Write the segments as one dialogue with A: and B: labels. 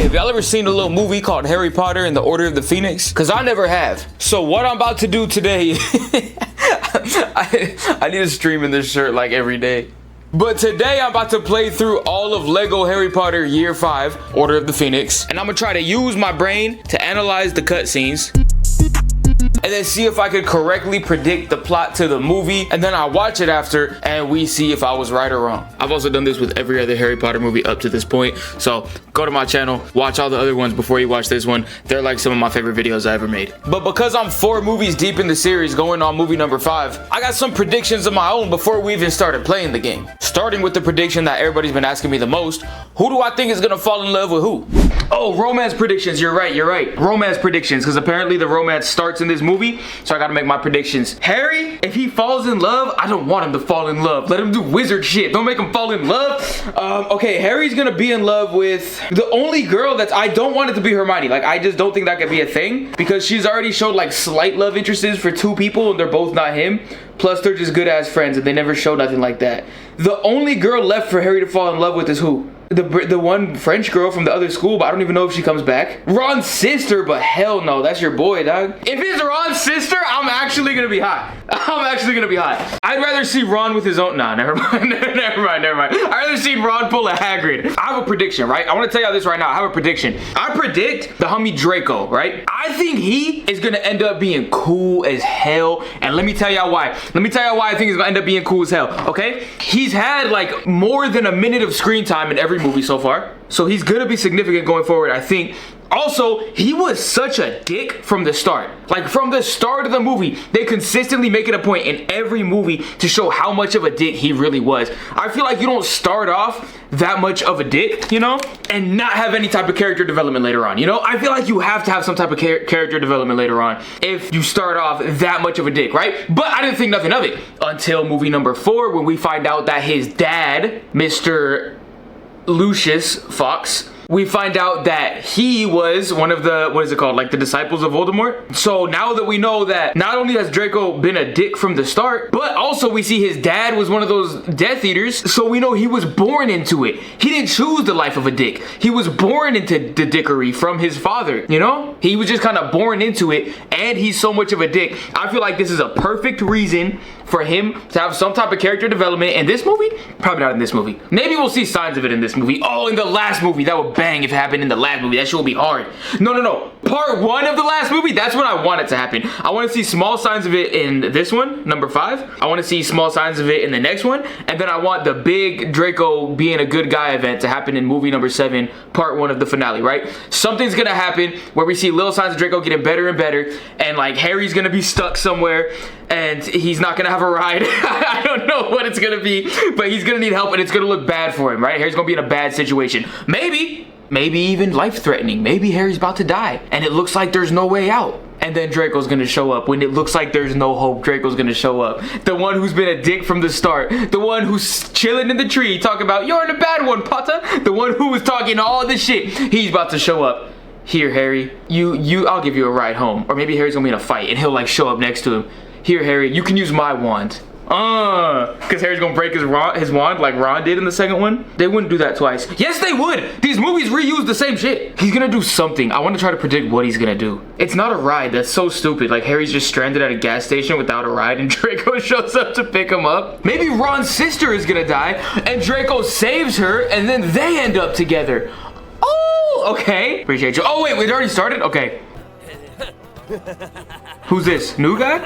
A: Hey, have y'all ever seen a little movie called Harry Potter and the Order of the Phoenix? Because I never have. So what I'm about to do today, I need to stream in this shirt like every day. But today I'm about to play through all of Lego Harry Potter Year 5, Order of the Phoenix. And I'm gonna try to use my brain to analyze the cutscenes. And then see if I could correctly predict the plot to the movie. And then I'll watch it after and we see if I was right or wrong. I've also done this with every other Harry Potter movie up to this point. So go to my channel, watch all the other ones before you watch this one. They're like some of my favorite videos I ever made. But because I'm 4 movies deep in the series, going on movie number 5, I got some predictions of my own before we even started playing the game. Starting with the prediction that everybody's been asking me the most. Who do I think is gonna fall in love with who? Oh, romance predictions. You're right. Romance predictions, because apparently the romance starts in this movie, so I gotta make my predictions. Harry, if he falls in love, I don't want him to fall in love. Let him do wizard shit. Don't make him fall in love. Okay, Harry's gonna be in love with the only girl that's, I don't want it to be Hermione. Like, I just don't think that could be a thing, because she's already showed like slight love interests for 2 people and they're both not him. Plus, they're just good ass friends and they never show nothing like that. The only girl left for Harry to fall in love with is who? The one French girl from the other school, but I don't even know if she comes back. Ron's sister, but hell no, that's your boy, dog. If it's Ron's sister, I'm actually gonna be hot. I'd rather see Ron with his own, nah, never mind. never mind. I'd rather see Ron pull a Hagrid. I have a prediction, right? I wanna tell y'all this right now, I have a prediction. I predict the homie Draco, right? I think he is gonna end up being cool as hell, and let me tell y'all why. I think he's gonna end up being cool as hell, okay? He's had like more than a minute of screen time in every movie so far, so he's gonna be significant going forward, I think. Also, he was such a dick from the start. Like, from the start of the movie, they consistently make it a point in every movie to show how much of a dick he really was. I feel like you don't start off that much of a dick, you know, and not have any type of character development later on, you know? I feel like you have to have some type of character development later on if you start off that much of a dick, right? But I didn't think nothing of it until movie number 4, when we find out that his dad, Mr. Lucius Fox, we find out that he was one of the, what is it called, like the disciples of Voldemort. So now that we know that not only has Draco been a dick from the start, but also we see his dad was one of those Death Eaters, so we know he was born into it. He didn't choose the life of a dick. He was born into the dickery from his father, you know? He was just kind of born into it, and he's so much of a dick. I feel like this is a perfect reason for him to have some type of character development in this movie. Probably not in this movie. Maybe we'll see signs of it in this movie. Oh, in the last movie. That would bang if it happened in the last movie. That shit will be hard. No. Part 1 of the last movie, that's when I want it to happen. I want to see small signs of it in this one, number 5. I want to see small signs of it in the next one. And then I want the big Draco being a good guy event to happen in movie number 7, part 1 of the finale, right? Something's gonna happen where we see little signs of Draco getting better and better, and like Harry's gonna be stuck somewhere and he's not gonna have a ride. I don't know what it's gonna be, but he's gonna need help and it's gonna look bad for him, right? Harry's gonna be in a bad situation. Maybe even life-threatening. Maybe Harry's about to die and it looks like there's no way out. And then Draco's gonna show up. When it looks like there's no hope, Draco's gonna show up. The one who's been a dick from the start. The one who's chilling in the tree talking about, you're the bad one, Potter. The one who was talking all this shit. He's about to show up. Here, Harry, I'll give you a ride home. Or maybe Harry's gonna be in a fight and he'll like show up next to him. Here, Harry, you can use my wand. Because Harry's gonna break his wand like Ron did in the second one. They wouldn't do that twice. Yes, they would. These movies reuse the same shit. He's gonna do something. I want to try to predict what he's gonna do. It's not a ride. That's so stupid. Like, Harry's just stranded at a gas station without a ride and Draco shows up to pick him up. Maybe Ron's sister is gonna die and Draco saves her and then they end up together. Oh, okay. Appreciate you. Oh, wait, it already started? Okay. Who's this? New guy?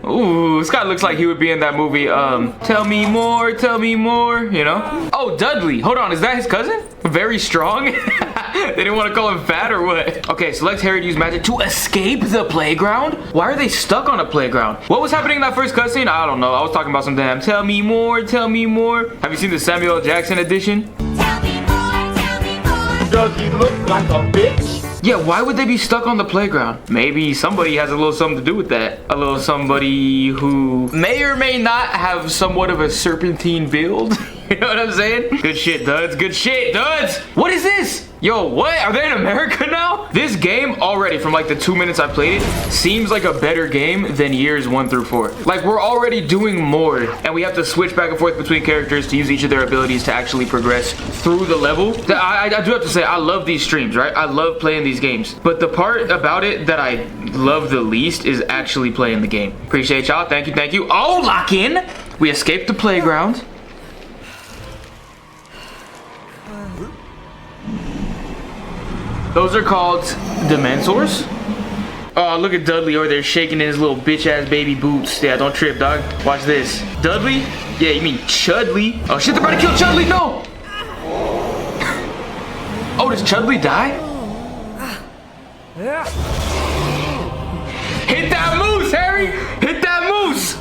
A: Ooh, this guy looks like he would be in that movie, tell me more, you know? Oh, Dudley. Hold on, is that his cousin? Very strong? They didn't want to call him fat or what? Okay, select Harry to use magic to escape the playground? Why are they stuck on a playground? What was happening in that first cutscene? I don't know. I was talking about some damn tell me more. Have you seen the Samuel L. Jackson edition?
B: Tell me more.
C: Does he look like a bitch?
A: Yeah, why would they be stuck on the playground? Maybe somebody has a little something to do with that. A little somebody who may or may not have somewhat of a serpentine build. You know what I'm saying? Good shit, duds. Good shit, duds. What is this? Yo, what? Are they in America now? This game already, from like the 2 minutes I played it, seems like a better game than years 1 through 4. Like we're already doing more and we have to switch back and forth between characters to use each of their abilities to actually progress through the level. I do have to say, I love these streams, right? I love playing these games. But the part about it that I love the least is actually playing the game. Appreciate y'all. Thank you, thank you. Oh, lock in. We escaped the playground. Those are called Dementors. Oh, look at Dudley over there shaking in his little bitch-ass baby boots. Yeah, don't trip, dog. Watch this. Dudley? Yeah, you mean Chudley? Oh, shit, they're about to kill Chudley. No! Oh, does Chudley die? Hit that moose, Harry! Hit that moose!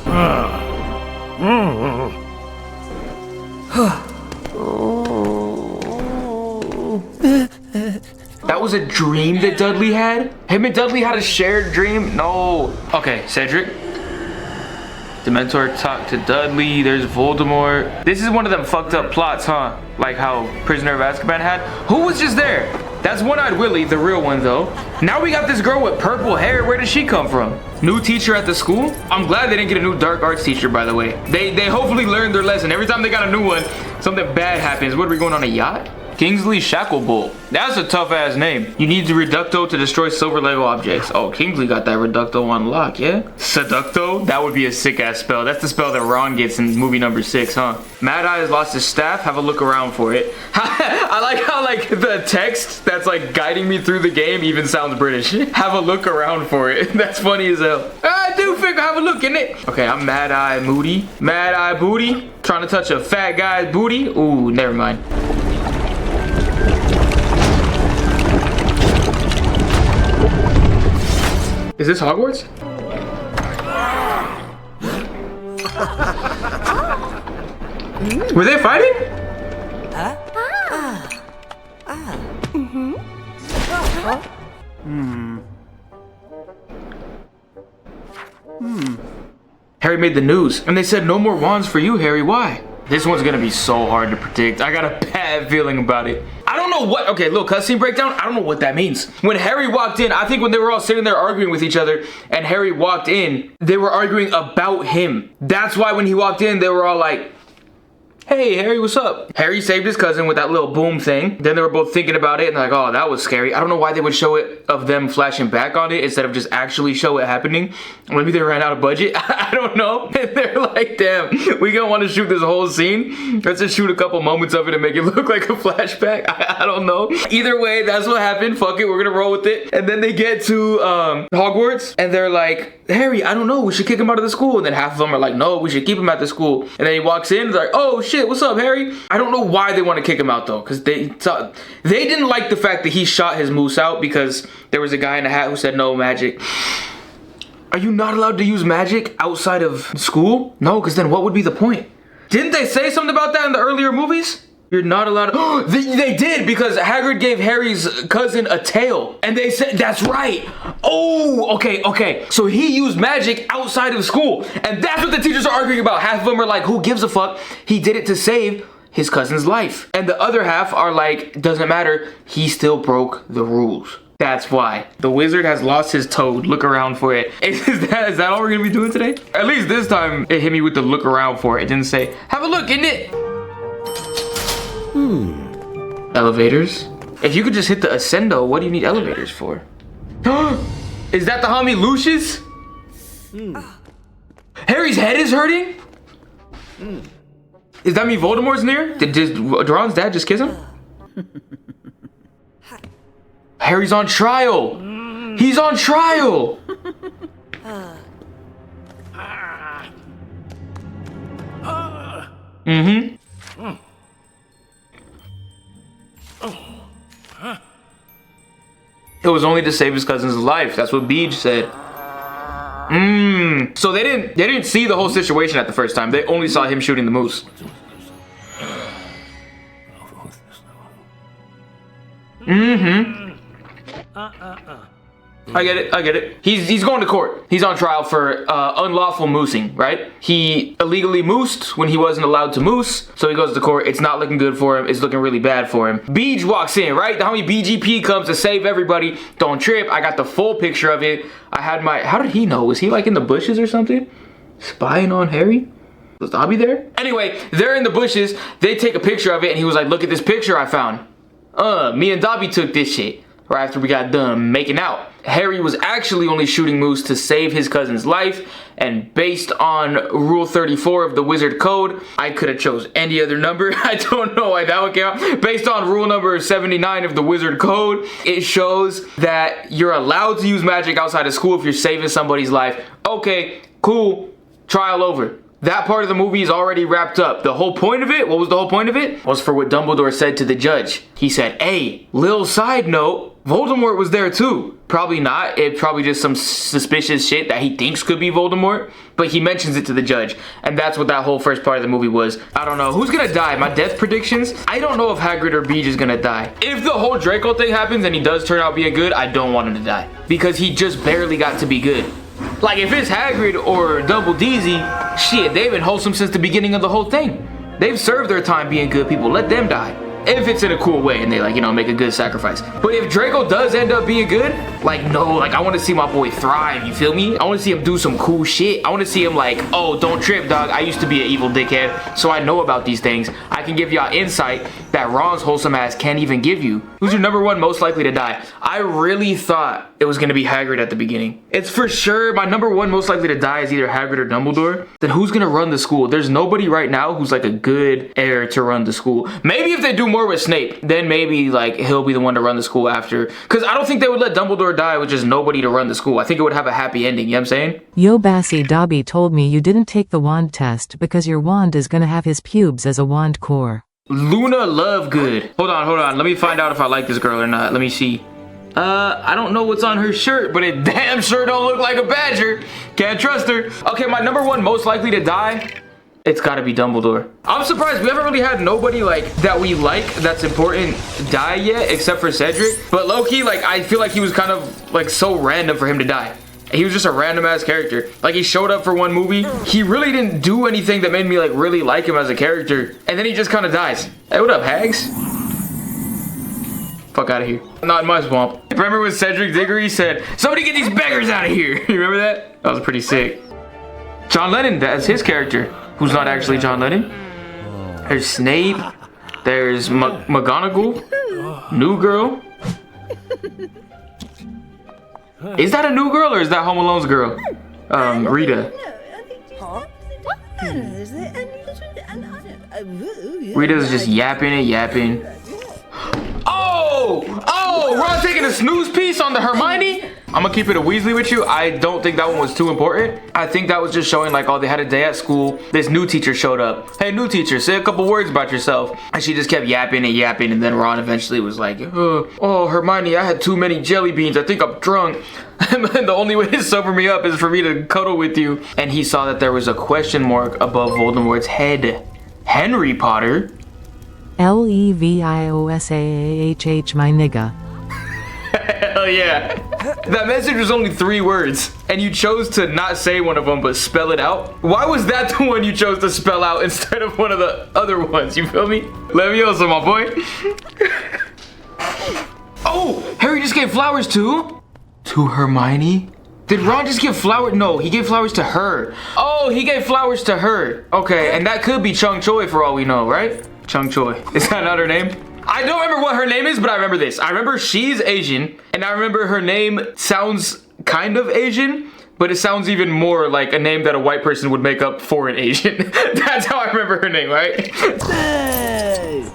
A: That was a dream that Dudley had? Him and Dudley had a shared dream? No. Okay, Cedric. Dementor talked to Dudley. There's Voldemort. This is one of them fucked up plots, huh? Like how Prisoner of Azkaban had. Who was just there? That's One-Eyed Willie, the real one though. Now we got this girl with purple hair. Where did she come from? New teacher at the school? I'm glad they didn't get a new dark arts teacher, by the way. They hopefully learned their lesson. Every time they got a new one, something bad happens. What, are we going on a yacht? Kingsley Shacklebolt. That's a tough ass name. You need the Reducto to destroy silver Lego objects. Oh, Kingsley got that Reducto on lock, yeah? Seducto? That would be a sick ass spell. That's the spell that Ron gets in movie number 6, huh? Mad Eye has lost his staff. Have a look around for it. I like how like the text that's like guiding me through the game even sounds British. Have a look around for it. That's funny as hell. I do figure have a look in it. Okay, I'm Mad Eye Moody. Mad Eye Booty. Trying to touch a fat guy's booty. Ooh, never mind. Is this Hogwarts? Were they fighting? Harry made the news, and they said no more wands for you, Harry. Why? This one's gonna be so hard to predict. I got a bad feeling about it. I don't know what, okay, little cutscene breakdown. I don't know what that means. When Harry walked in, I think when they were all sitting there arguing with each other and Harry walked in, they were arguing about him. That's why when he walked in, they were all like, hey, Harry, what's up? Harry saved his cousin with that little boom thing. Then they were both thinking about it and they're like, oh, that was scary. I don't know why they would show it of them flashing back on it instead of just actually show it happening. Maybe they ran out of budget. I don't know. And they're like, damn, we gonna want to shoot this whole scene. Let's just shoot a couple moments of it and make it look like a flashback. I don't know. Either way, that's what happened. Fuck it, we're gonna roll with it. And then they get to Hogwarts and they're like, Harry, I don't know, we should kick him out of the school. And then half of them are like, no, we should keep him at the school. And then he walks in, they're like, oh shit, what's up, Harry? I don't know why they want to kick him out though, because they didn't like the fact that he shot his moose out because there was a guy in a hat who said no magic. Are you not allowed to use magic outside of school? No, because then what would be the point? Didn't they say something about that in the earlier movies? You're not allowed to. They did, because Hagrid gave Harry's cousin a tail. And they said, that's right. Oh, okay. So he used magic outside of school. And that's what the teachers are arguing about. Half of them are like, who gives a fuck? He did it to save his cousin's life. And the other half are like, doesn't matter. He still broke the rules. That's why. The wizard has lost his toad. Look around for it. Is that all we're gonna be doing today? At least this time it hit me with the look around for it. It didn't say, have a look in it. Elevators? If you could just hit the Ascendo, what do you need elevators for? Is that the homie Lucius? Harry's head is hurting? Does that mean Voldemort's near? Did Ron's dad just kiss him? Harry's on trial. He's on trial. It was only to save his cousin's life. That's what Beej said. So they didn't see the whole situation at the first time. They only saw him shooting the moose. I get it. I get it. He's going to court. He's on trial for unlawful moosing, right? He illegally moosed when he wasn't allowed to moose. So he goes to court. It's not looking good for him. It's looking really bad for him. Beej walks in, right? The homie BGP comes to save everybody. Don't trip. I got the full picture of it. I had my... How did he know? Was he like in the bushes or something? Spying on Harry? Was Dobby there? Anyway, they're in the bushes. They take a picture of it and he was like, look at this picture I found. Me and Dobby took this shit. Right after we got done making out. Harry was actually only shooting moose to save his cousin's life, and based on Rule 34 of the Wizard Code, I could have chose any other number. I don't know why that would count. Based on rule number 79 of the Wizard Code, it shows that you're allowed to use magic outside of school if you're saving somebody's life. Okay, cool, trial over. That part of the movie is already wrapped up. The whole point of it, what was the whole point of it? Was for what Dumbledore said to the judge. He said, hey, little side note, Voldemort was there too. Probably not. It's probably just some suspicious shit that he thinks could be Voldemort. But he mentions it to the judge. And that's what that whole first part of the movie was. I don't know. Who's gonna die? My death predictions? I don't know if Hagrid or Beej is gonna die. If the whole Draco thing happens and he does turn out being good, I don't want him to die. Because he just barely got to be good. Like, if it's Hagrid or Double Deezy, shit, they've been wholesome since the beginning of the whole thing. They've served their time being good people. Let them die. If it's in a cool way and they, like, you know, make a good sacrifice. But if Draco does end up being good, like, no, like, I want to see my boy thrive, you feel me? I want to see him do some cool shit. I want to see him like, oh, don't trip, dog. I used to be an evil dickhead, so I know about these things. I can give y'all insight that Ron's wholesome ass can't even give you. Who's your number one most likely to die? I really thought it was going to be Hagrid at the beginning. It's for sure my number one most likely to die is either Hagrid or Dumbledore. Then who's going to run the school? There's nobody right now who's like a good heir to run the school. Maybe if they do more with Snape, then maybe like he'll be the one to run the school after. Because I don't think they would let Dumbledore die with just nobody to run the school. I think it would have a happy ending, you know what I'm saying?
D: Yo Bassy Dobby told me you didn't take the wand test because your wand is gonna have his pubes as a wand core.
A: Luna Lovegood. Hold on. Let me find out if I like this girl or not. Let me see. I don't know what's on her shirt, but it damn sure don't look like a badger. Can't trust her. Okay, my number one most likely to die, it's gotta be Dumbledore. I'm surprised we haven't really had nobody like that we like that's important die yet, except for Cedric. But low-key, like, I feel like he was kind of like so random for him to die. He was just a random ass character. Like, he showed up for one movie. He really didn't do anything that made me like really like him as a character. And then he just kind of dies. Hey, what up, Hags? Fuck out of here. Not in my swamp. Remember when Cedric Diggory said, somebody get these beggars out of here? You remember that? That was pretty sick. John Lennon, that's his character. Who's not actually John Lennon. There's Snape. There's McGonagall. New Girl. Is that a new girl or is that Home Alone's girl? Rita. Rita's just yapping. Oh, Ron taking a snooze piece on the Hermione? I'm gonna keep it a Weasley with you. I don't think that one was too important. I think that was just showing like, oh, they had a day at school. This new teacher showed up. Hey, new teacher, say a couple words about yourself. And she just kept yapping. And then Ron eventually was like, oh, Hermione, I had too many jelly beans. I think I'm drunk. And the only way to sober me up is for me to cuddle with you. And he saw that there was a question mark above Voldemort's head. Henry Potter?
D: LEVIOSAAHH, my nigga.
A: Hell yeah. That message was only 3 words, and you chose to not say one of them, but spell it out. Why was that the one you chose to spell out instead of one of the other ones? You feel me? Leviosa, my boy. Oh, Harry just gave flowers to Hermione? Did Ron just give flowers? No, he gave flowers to her. Oh, he gave flowers to her. Okay, and that could be Chung Choi for all we know, right? Chung Choi. Is that not her name? I don't remember what her name is, but I remember this. I remember she's Asian, and I remember her name sounds kind of Asian, but it sounds even more like a name that a white person would make up for an Asian. That's how I remember her name, right?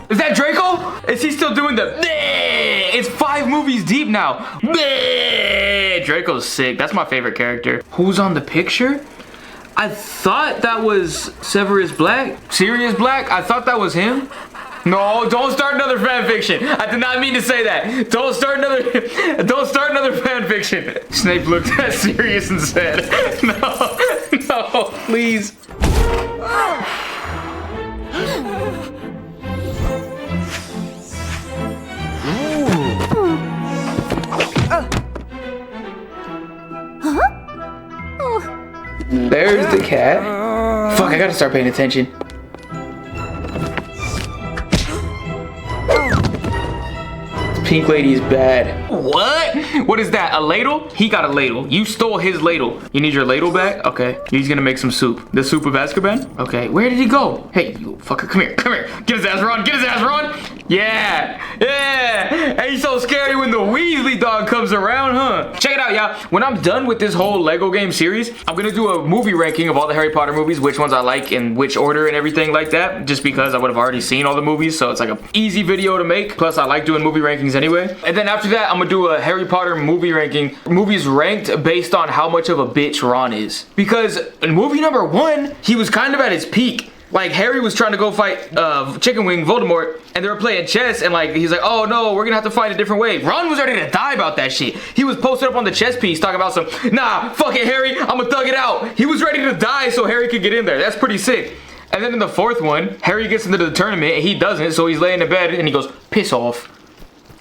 A: Is that Draco? Is he still doing the... It's 5 movies deep now. Draco's sick. That's my favorite character. Who's on the picture? I thought that was Severus Black. Sirius Black? I thought that was him. No, don't start another fan fiction. I did not mean to say that. Don't start another fan fiction. Snape looked at Sirius and said, no, please. There's the cat. Fuck, I gotta start paying attention. Pink lady is bad. What? What is that? A ladle? He got a ladle. You stole his ladle. You need your ladle back? Okay. He's gonna make some soup. The soup of Azkaban? Okay. Where did he go? Hey, you fucker. Come here. Come here. Get his ass, Ron. Get his ass, Ron. Yeah. Yeah. Ain't so scary when the Weasley dog comes around, huh? Check it out, y'all. When I'm done with this whole Lego game series, I'm gonna do a movie ranking of all the Harry Potter movies, which ones I like in which order and everything like that, just because I would have already seen all the movies, so it's like an easy video to make. Plus, I like doing movie rankings anyway. And then after that, I'm gonna do a Harry Potter movie ranking. Movies ranked based on how much of a bitch Ron is. Because in movie number 1, he was kind of at his peak. Like, Harry was trying to go fight Chicken Wing Voldemort, and they were playing chess, and like, he's like, oh no, we're gonna have to fight a different way. Ron was ready to die about that shit. He was posted up on the chess piece talking about some, nah, fuck it, Harry, I'm gonna thug it out. He was ready to die so Harry could get in there. That's pretty sick. And then in the 4th one, Harry gets into the tournament, and he doesn't, so he's laying in bed, and he goes, piss off.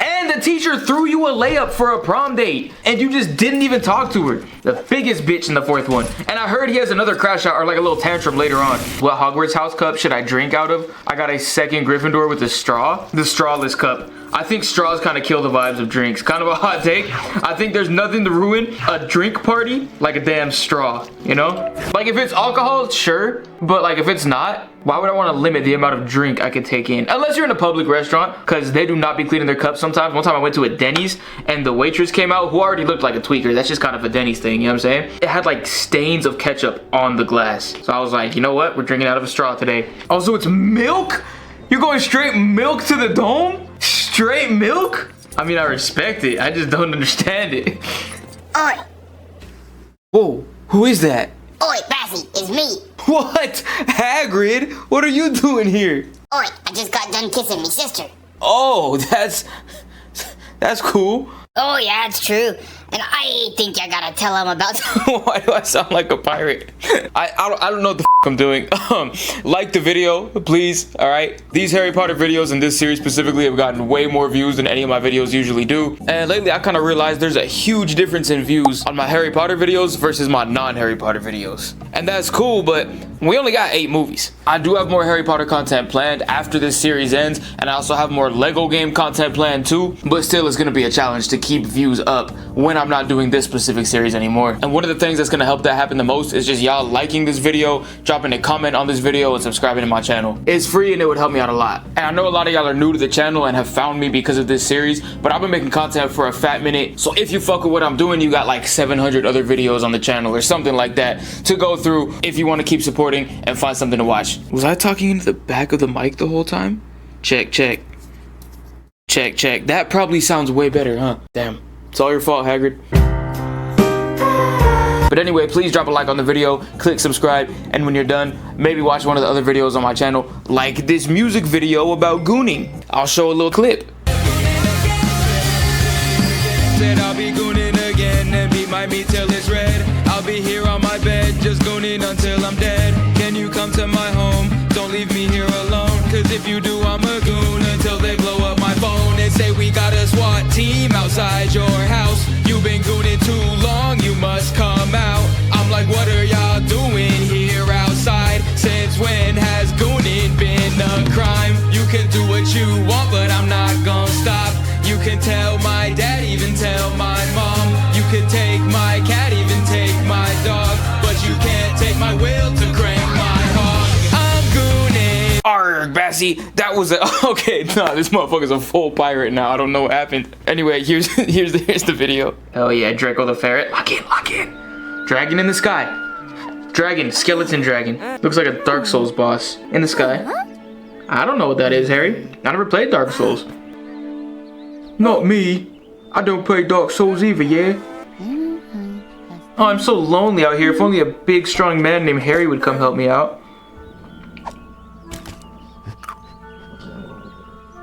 A: And the teacher threw you a layup for a prom date, and you just didn't even talk to her. The biggest bitch in the 4th one. And I heard he has another crash out, or like a little tantrum later on. What Hogwarts house cup should I drink out of? I got a 2nd Gryffindor with a straw. The strawless cup. I think straws kind of kill the vibes of drinks. Kind of a hot take. I think there's nothing to ruin a drink party like a damn straw, you know? Like, if it's alcohol, sure. But like, if it's not, why would I want to limit the amount of drink I could take in? Unless you're in a public restaurant, because they do not be cleaning their cups sometimes. One time I went to a Denny's, and the waitress came out, who already looked like a tweaker. That's just kind of a Denny's thing, you know what I'm saying? It had like stains of ketchup on the glass. So I was like, you know what? We're drinking out of a straw today. Also, it's milk? You're going straight milk to the dome? Straight milk? I mean, I respect it. I just don't understand it.
B: Oi,
A: Whoa, who is that?
B: oi, Bassy, it's me.
A: What? Hagrid? What are you doing here?
B: Oi, I just got done kissing me sister.
A: Oh, that's cool.
B: Oh yeah, it's true. And I think I gotta tell him about
A: Why do I sound like a pirate? I don't know what the I'm doing. Like the video, please. All right. These Harry Potter videos in this series specifically have gotten way more views than any of my videos usually do. And lately, I kind of realized there's a huge difference in views on my Harry Potter videos versus my non-Harry Potter videos. And that's cool, but we only got 8 movies. I do have more Harry Potter content planned after this series ends, and I also have more Lego game content planned too. But still, it's gonna be a challenge to keep views up when I'm not doing this specific series anymore. And one of the things that's gonna help that happen the most is just y'all liking this video, dropping a comment on this video, and subscribing to my channel. It's free and it would help me out a lot. And I know a lot of y'all are new to the channel and have found me because of this series, but I've been making content for a fat minute. So if you fuck with what I'm doing, you got like 700 other videos on the channel or something like that to go through if you want to keep supporting and find something to watch. Was I talking into the back of the mic the whole time? Check, check. Check, check. That probably sounds way better, huh? Damn. It's all your fault, Hagrid. But anyway, please drop a like on the video, click subscribe, and when you're done, maybe watch one of the other videos on my channel, like this music video about gooning. I'll show a little clip.
E: Said I'll be gooning again and beat my meat till it's red. I'll be here on my bed, just gooning until I'm dead. Can you come to my home? Don't leave me here alone, cause if you do, I'm a goon until they blow up my phone and say we got a SWAT team outside your house. You've been gooning too long, you must come out. I'm like, what are y'all doing here outside? Since when has gooning been a crime? You can do what you want, but I'm not gonna stop. You can tell my dad, even tell my mom. You can take my cat, even take my dog, but you can't take my will to crank my hog. I'm gooning.
A: Arrgh, Bassy, that was a okay. Nah, this motherfucker's a full pirate now. I don't know what happened. Anyway, here's the video. Oh yeah, Draco the ferret. Lock in, lock in. Dragon in the sky. Dragon, skeleton dragon. Looks like a Dark Souls boss in the sky. I don't know what that is, Harry. I never played Dark Souls. Not me. I don't play Dark Souls either, yeah? Oh, I'm so lonely out here. If only a big, strong man named Harry would come help me out.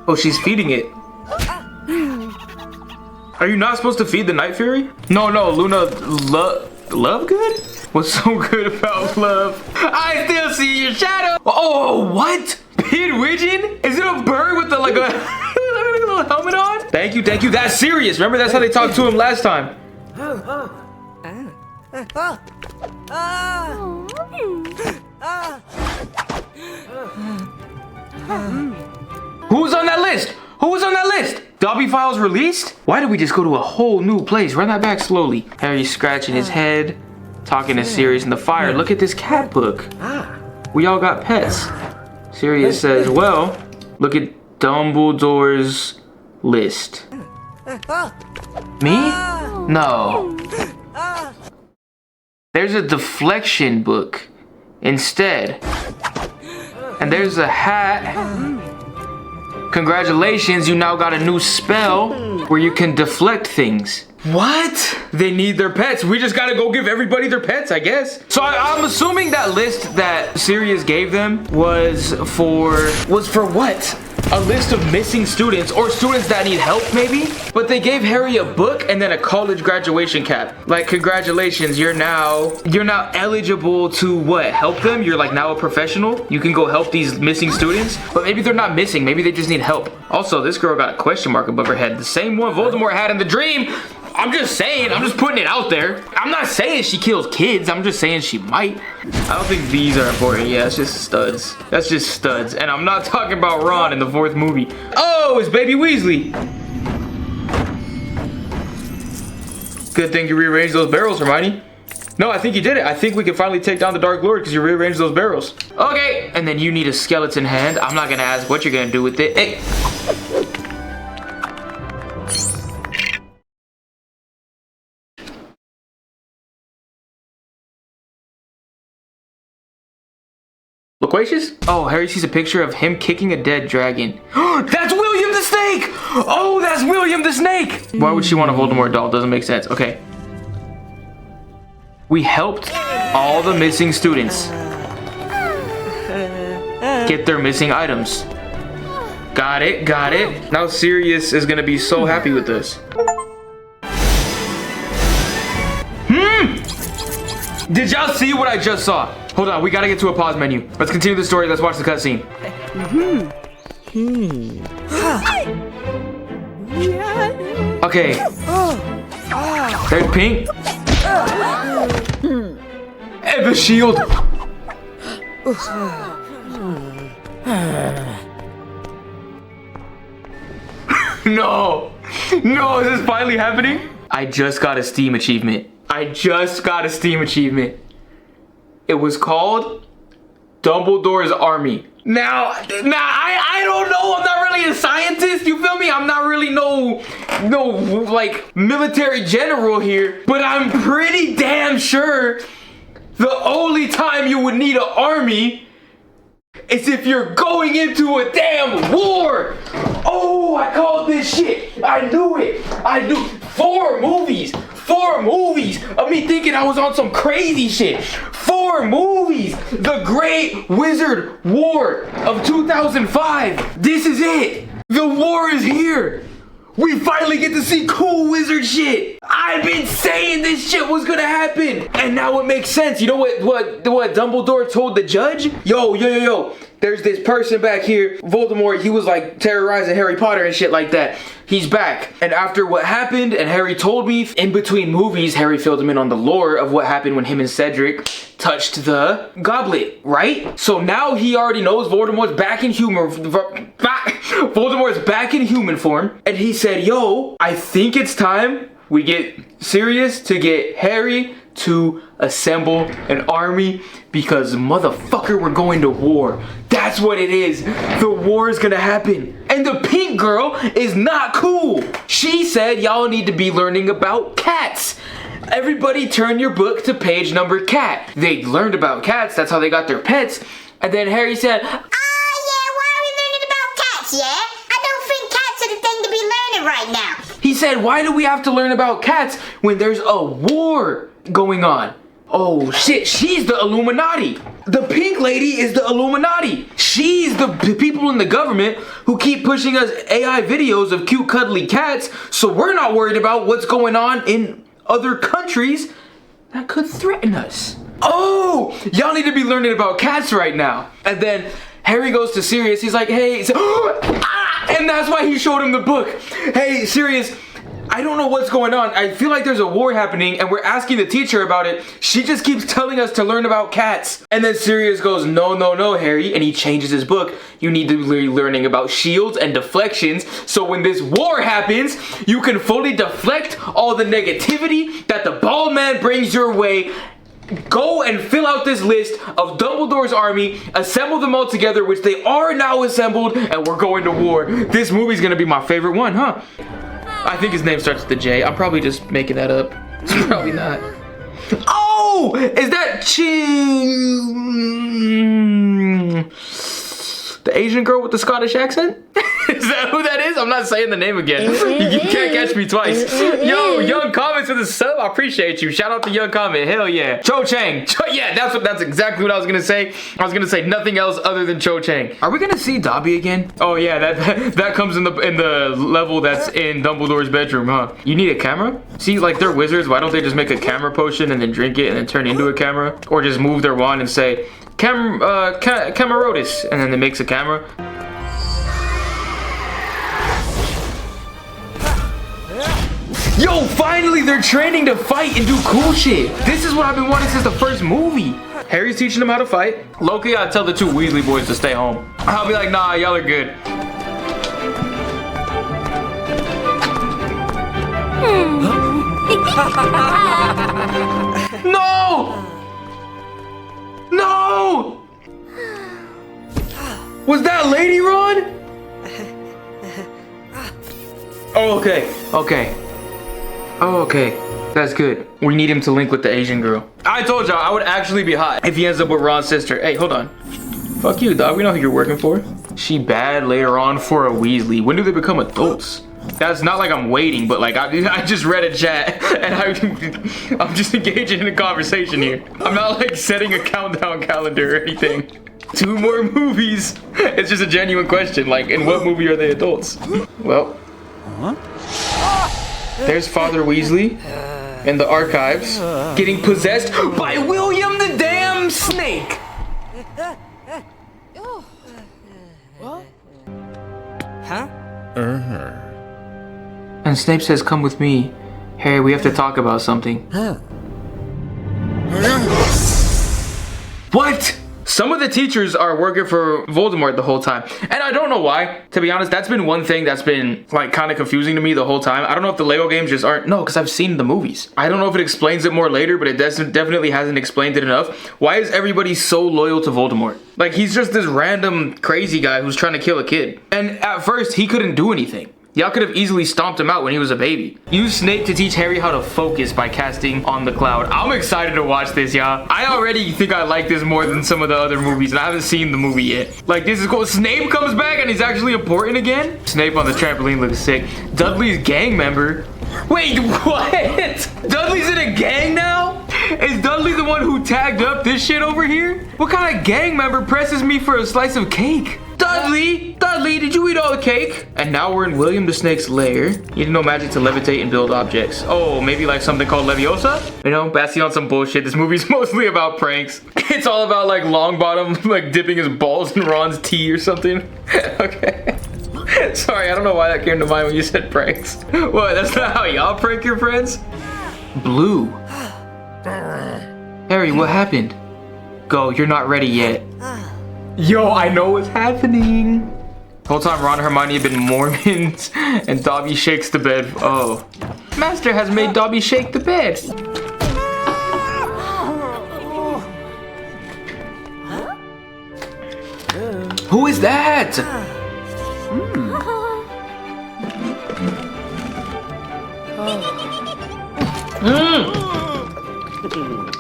A: Oh, she's feeding it. Are you not supposed to feed the Night Fury? No, Luna, love good? What's so good about love? I still see your shadow. Oh, what? Pidwidgeon? Is it a bird with the, like a little helmet on? Thank you. That's serious. Remember, that's how they talked to him last time. Who's on that list? Who was on that list? Dobby files released? Why did we just go to a whole new place? Run that back slowly. Harry's scratching his head, talking to Sirius in the fire. Look at this cat book. We all got pets. Sirius says, well, look at Dumbledore's list. Me? No. There's a deflection book instead. And there's a hat. Congratulations, you now got a new spell where you can deflect things. What? They need their pets. We just gotta go give everybody their pets, I guess. So I'm assuming that list that Sirius gave them was for what? A list of missing students or students that need help maybe? But they gave Harry a book and then a college graduation cap. Like, congratulations, you're now eligible to what? Help them? You're like now a professional? You can go help these missing students? But maybe they're not missing, maybe they just need help. Also, this girl got a question mark above her head. The same one Voldemort had in the dream. I'm just saying, I'm just putting it out there. I'm not saying she kills kids, I'm just saying she might. I don't think these are important. Yeah, it's just studs. That's just studs. And I'm not talking about Ron in the 4th movie. Oh, it's Baby Weasley. Good thing you rearranged those barrels, Hermione. No, I think you did it. I think we can finally take down the Dark Lord because you rearranged those barrels. Okay, and then you need a skeleton hand. I'm not gonna ask what you're gonna do with it. Hey. Loquacious? Oh, Harry sees a picture of him kicking a dead dragon. That's William the Snake! Oh, that's William the Snake! Why would she want a Voldemort doll? Doesn't make sense. Okay. We helped all the missing students get their missing items. Got it, got it. Now Sirius is gonna be so happy with this. Did y'all see what I just saw? Hold on, we gotta get to a pause menu. Let's continue the story, let's watch the cutscene. Okay. There's Pink. And the shield. No. No, is this finally happening? I just got a Steam achievement. It was called Dumbledore's Army. Now, I don't know. I'm not really a scientist. You feel me? I'm not really no like military general here. But I'm pretty damn sure the only time you would need an army is if you're going into a damn war. Oh, I called this shit. I knew it. I knew. 4 movies. 4 movies of me thinking I was on some crazy shit. 4 movies. The Great Wizard War of 2005. This is it. The war is here. We finally get to see cool wizard shit. I've been saying this shit was gonna happen. And now it makes sense. You know what Dumbledore told the judge? Yo. There's this person back here, Voldemort, he was like terrorizing Harry Potter and shit like that. He's back. And after what happened, and Harry told me, in between movies, Harry filled him in on the lore of what happened when him and Cedric touched the goblet, right? So now he already knows Voldemort's back in human form. And he said, yo, I think it's time we get Sirius to get Harry to assemble an army because motherfucker, we're going to war. That's what it is. The war is gonna happen. And the pink girl is not cool. She said y'all need to be learning about cats. Everybody turn your book to page number cat. They learned about cats, that's how they got their pets. And then Harry said,
B: yeah, why are we learning about cats, yeah? I don't think cats are the thing to be learning right now.
A: He said, why do we have to learn about cats when there's a war going on? Oh shit, she's the Illuminati. The pink lady is the Illuminati. She's the people in the government who keep pushing us AI videos of cute cuddly cats, so we're not worried about what's going on in other countries that could threaten us. Oh, y'all need to be learning about cats right now. And then Harry goes to Sirius, he's like, hey, and that's why he showed him the book. Hey, Sirius, I don't know what's going on. I feel like there's a war happening and we're asking the teacher about it. She just keeps telling us to learn about cats. And then Sirius goes, no, no, no, Harry. And he changes his book. You need to be learning about shields and deflections. So when this war happens, you can fully deflect all the negativity that the bald man brings your way. Go and fill out this list of Dumbledore's army, assemble them all together, which they are now assembled, and we're going to war. This movie's gonna be my favorite one, huh? I think his name starts with the J. I'm probably just making that up. It's probably not. Oh! Is that the Asian girl with the Scottish accent? Is that who that is? I'm not saying the name again. You can't catch me twice. Yo, Young Comments with a sub. I appreciate you. Shout out to Young Comment. Hell yeah. Cho Chang. Yeah, that's exactly what I was gonna say. I was gonna say nothing else other than Cho Chang. Are we gonna see Dobby again? Oh yeah, that comes in the level that's in Dumbledore's bedroom, huh? You need a camera? See, like they're wizards. Why don't they just make a camera potion and then drink it and then turn into a camera? Or just move their wand and say, Camarotis, and then it makes a camera. Yo, finally they're training to fight and do cool shit. This is what I've been wanting since the first movie. Harry's teaching them how to fight. Loki, I tell the two Weasley boys to stay home. I'll be like, nah, y'all are good. No! No! Was that Lady Ron? Oh, okay. Oh, okay. That's good. We need him to link with the Asian girl. I told y'all I would actually be hot if he ends up with Ron's sister. Hey, hold on. Fuck you, dog. We know who you're working for. She bad later on for a Weasley. When do they become adults? That's not like I'm waiting, but like I just read a chat and I'm just engaging in a conversation here. I'm not like setting a countdown calendar or anything. 2 more movies. It's just a genuine question. Like, in what movie are they adults? Well, there's Father Weasley in the archives getting possessed by William the damn Snake.
F: Huh?
A: And Snape says, come with me. Harry, we have to talk about something. What? Some of the teachers are working for Voldemort the whole time. And I don't know why. To be honest, that's been one thing that's been like kind of confusing to me the whole time. I don't know if the Lego games just aren't. No, because I've seen the movies. I don't know if it explains it more later, but it definitely hasn't explained it enough. Why is everybody so loyal to Voldemort? Like, he's just this random crazy guy who's trying to kill a kid. And at first, he couldn't do anything. Y'all could have easily stomped him out when he was a baby. Use Snape to teach Harry how to focus by casting on the cloud. I'm excited to watch this, y'all. I already think I like this more than some of the other movies, and I haven't seen the movie yet. Like, this is cool. Snape comes back and he's actually important again. Snape on the trampoline looks sick. Dudley's gang member. Wait, what? Dudley's in a gang now? Is Dudley the one who tagged up this shit over here? What kind of gang member presses me for a slice of cake? Dudley, did you eat all the cake? And now we're in William the Snake's lair. You didn't know magic to levitate and build objects. Oh, maybe like something called Leviosa? You know, Bassie on some bullshit. This movie's mostly about pranks. It's all about like Longbottom like dipping his balls in Ron's tea or something. Okay. Sorry, I don't know why that came to mind when you said pranks. What, that's not how y'all prank your friends? Blue. Harry, what happened? Go, you're not ready yet. Yo, I know what's happening. The whole time Ron and Hermione have been Mormons and Dobby shakes the bed. Oh. Master has made Dobby shake the bed. Who is that?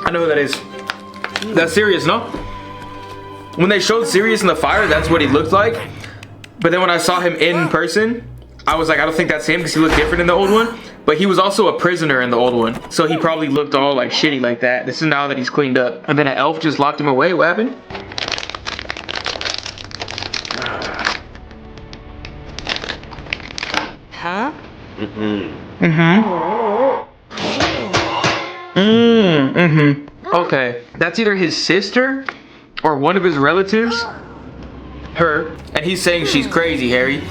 A: I know who that is. That's Sirius, no? When they showed Sirius in the fire, that's what he looked like. But then when I saw him in person, I was like, I don't think that's him because he looked different in the old one. But he was also a prisoner in the old one. So he probably looked all like shitty like that. This is now that he's cleaned up. And then an elf just locked him away. What happened?
F: Huh?
A: Okay. That's either his sister or one of his relatives. Her. And he's saying she's crazy, Harry.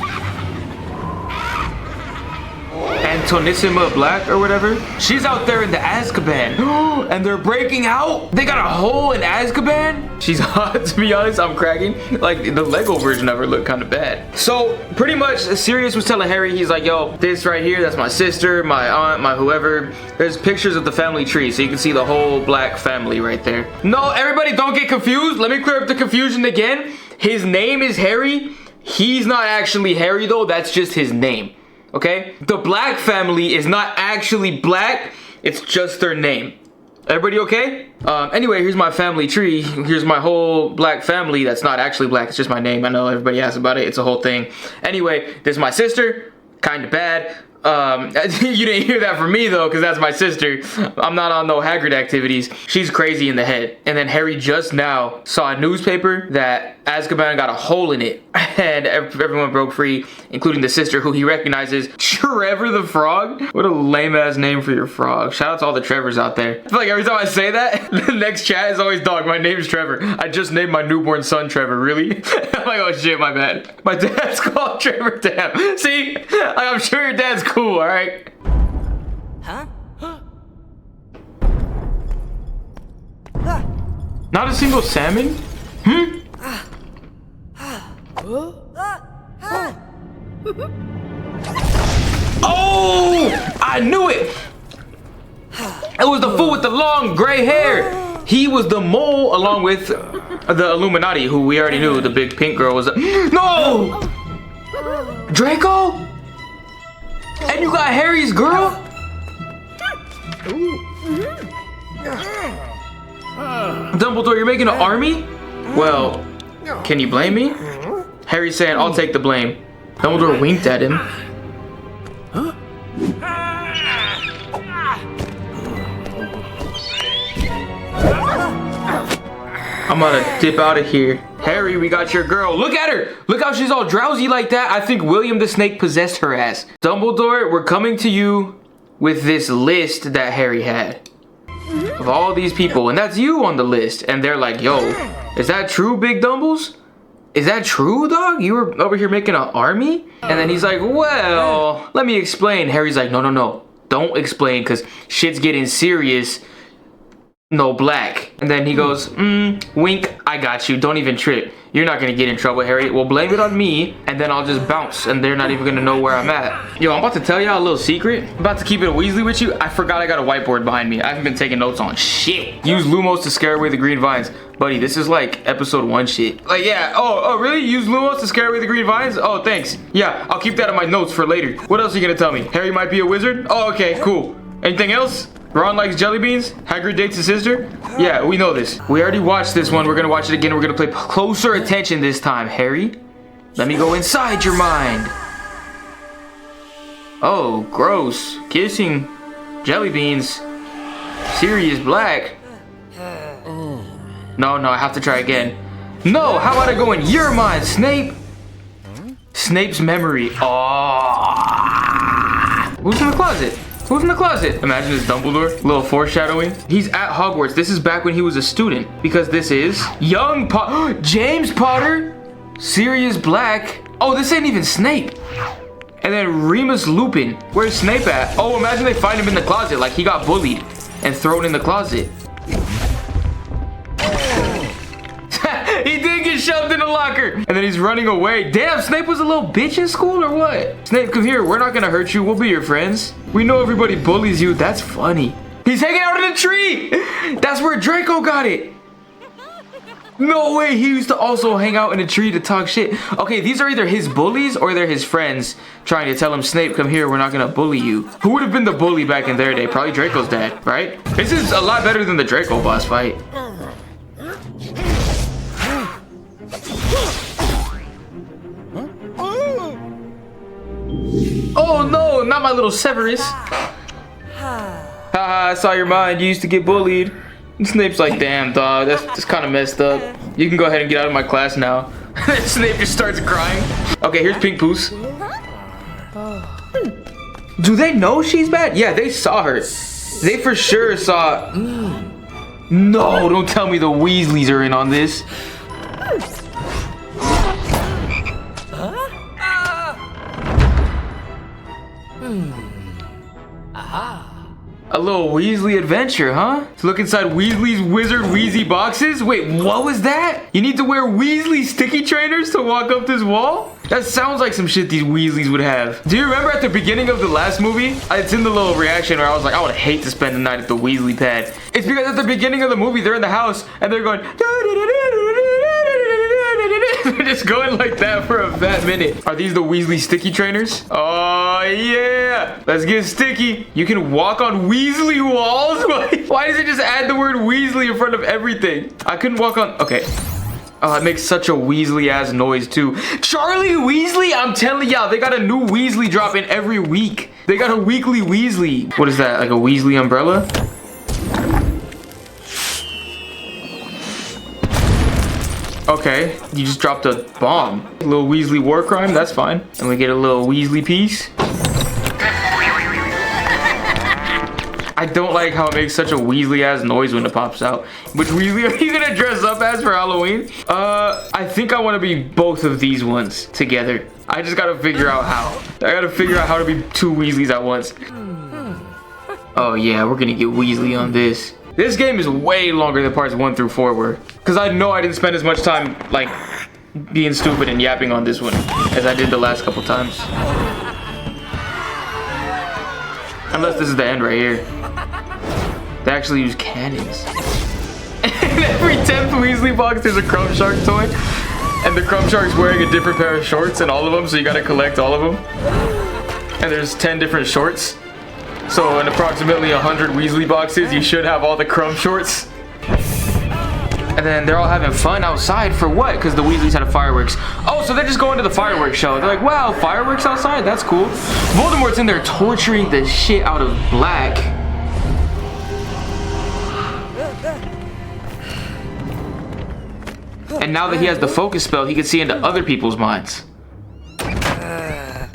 A: And Tonissima Black or whatever. She's out there in the Azkaban. And they're breaking out. They got a hole in Azkaban. She's hot, to be honest. I'm cracking. Like, the Lego version of her looked kind of bad. So, pretty much, Sirius was telling Harry, he's like, yo, this right here, that's my sister, my aunt, my whoever. There's pictures of the family tree, so you can see the whole Black family right there. No, everybody don't get confused. Let me clear up the confusion again. His name is Harry. He's not actually Harry, though. That's just his name. Okay? The Black family is not actually Black. It's just their name. Everybody okay? Anyway, here's my family tree. Here's my whole Black family that's not actually Black. It's just my name. I know everybody asks about it. It's a whole thing. Anyway, this is my sister. Kind of bad. You didn't hear that from me though, because that's my sister. I'm not on no Hagrid activities. She's crazy in the head. And then Harry just now saw a newspaper that Azkaban got a hole in it, and everyone broke free, including the sister who he recognizes, Trevor the Frog. What a lame ass name for your frog. Shout out to all the Trevors out there. I feel like every time I say that, the next chat is always, dog, my name's Trevor. I just named my newborn son Trevor. Really? I'm like, oh shit, my bad. My dad's called Trevor. Damn. See, I'm sure your dad's cool, all right?
F: Huh?
A: Not a single salmon? Oh! I knew it! It was the fool with the long gray hair. He was the mole along with the Illuminati, who we already knew the big pink girl was. No! Draco? And you got Harry's girl? Dumbledore, you're making an army? Well, can you blame me? Harry's saying, I'll take the blame. Dumbledore winked at him. I'm gonna dip out of here. Harry, we got your girl. Look at her. Look how she's all drowsy like that. I think William the Snake possessed her ass. Dumbledore, we're coming to you with this list that Harry had of all these people, and that's you on the list. And they're like, yo, is that true, Big Dumbles? Is that true, dog? You were over here making an army? And then he's like, well, let me explain. Harry's like, no. Don't explain, because shit's getting serious. No, Black. And then he goes, wink, I got you. Don't even trip. You're not gonna get in trouble, Harry. Well, blame it on me, and then I'll just bounce, and they're not even gonna know where I'm at. Yo, I'm about to tell y'all a little secret. I'm about to keep it a Weasley with you. I forgot I got a whiteboard behind me. I haven't been taking notes on shit. Use Lumos to scare away the green vines. Buddy, this is like episode 1 shit. Like, yeah. Oh, really? Use Lumos to scare away the green vines? Oh, thanks. Yeah, I'll keep that in my notes for later. What else are you gonna tell me? Harry might be a wizard? Oh, okay, cool. Anything else? Ron likes jelly beans? Hagrid dates his sister? Yeah, we know this. We already watched this one. We're gonna watch it again. We're gonna pay closer attention this time. Harry, let me go inside your mind. Oh, gross. Kissing jelly beans. Sirius Black. No, I have to try again. No, how about I go in your mind, Snape? Snape's memory. Oh. Who's in the closet? Who's in the closet? Imagine it's Dumbledore. A little foreshadowing. He's at Hogwarts. This is back when he was a student. Because this is young James Potter. Sirius Black. Oh, this ain't even Snape. And then Remus Lupin. Where's Snape at? Oh, imagine they find him in the closet. Like he got bullied and thrown in the closet. He did get shoved in the locker. And then he's running away. Damn, Snape was a little bitch in school or what? Snape, come here. We're not gonna hurt you. We'll be your friends. We know everybody bullies you. That's funny. He's hanging out in a tree. That's where Draco got it. No way. He used to also hang out in a tree to talk shit. Okay, these are either his bullies or they're his friends trying to tell him, Snape, come here. We're not gonna bully you. Who would have been the bully back in their day? Probably Draco's dad, right? This is a lot better than the Draco boss fight. Oh no, not my little Severus. Haha, I saw your mind. You used to get bullied. Snape's like, damn, dog, that's kind of messed up. You can go ahead and get out of my class now. Snape just starts crying. Okay, here's Pink Poos. Do they know she's bad? Yeah, they saw her. They for sure saw. No, don't tell me the Weasleys are in on this. A little Weasley adventure, huh? To look inside Weasley's Wizard Wheezy boxes? Wait, what was that? You need to wear Weasley sticky trainers to walk up this wall? That sounds like some shit these Weasleys would have. Do you remember at the beginning of the last movie? It's in the little reaction where I was like, I would hate to spend the night at the Weasley pad. It's because at the beginning of the movie, they're in the house and they're going... They're just going like that for a fat minute. Are these the Weasley sticky trainers? Oh, yeah. Let's get sticky. You can walk on Weasley walls? Why does it just add the word Weasley in front of everything? I couldn't walk on... Okay. Oh, it makes such a Weasley-ass noise, too. Charlie Weasley? I'm telling y'all, they got a new Weasley drop in every week. They got a weekly Weasley. What is that, like a Weasley umbrella? Okay, you just dropped a bomb. A little Weasley war crime, that's fine. And we get a little Weasley piece. I don't like how it makes such a Weasley-ass noise when it pops out. Which Weasley are you gonna dress up as for Halloween? I think I want to be both of these ones together. I just gotta figure out how. I gotta figure out how to be two Weasleys at once. Oh yeah, we're gonna get Weasley on this. This game is way longer than parts 1 through 4 were. Because I know I didn't spend as much time, like, being stupid and yapping on this one as I did the last couple times. Unless this is the end right here. They actually use cannons. In every 10th Weasley box, there's a Crumb Shark toy. And the Crumb Shark's wearing a different pair of shorts in all of them, so you gotta collect all of them. And there's 10 different shorts. So in approximately 100 Weasley boxes, you should have all the Crumb shorts. And then they're all having fun outside for what? Because the Weasleys had a fireworks. Oh, so they're just going to the fireworks show. They're like, wow, fireworks outside? That's cool. Voldemort's in there torturing the shit out of Black. And now that he has the focus spell, he can see into other people's minds.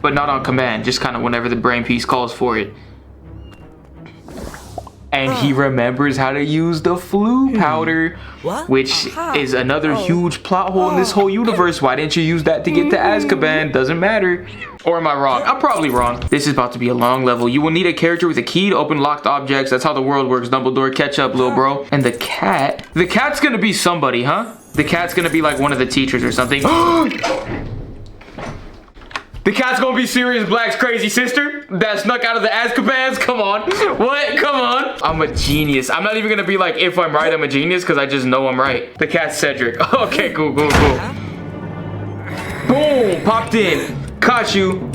A: But not on command, just kind of whenever the brain piece calls for it. And he remembers how to use the flu powder, which is another huge plot hole in this whole universe. Why didn't you use that to get to Azkaban? Doesn't matter. Or am I wrong? I'm probably wrong. This is about to be a long level. You will need a character with a key to open locked objects. That's how the world works. Dumbledore, catch up, little bro. And the cat. The cat's gonna be somebody, huh? The cat's gonna be like one of the teachers or something. The cat's gonna be Sirius Black's crazy sister that snuck out of the Azkabans? Come on. What? Come on. I'm a genius. I'm not even gonna be like, if I'm right, I'm a genius, because I just know I'm right. The cat's Cedric. Okay, cool. Boom. Popped in. Caught you.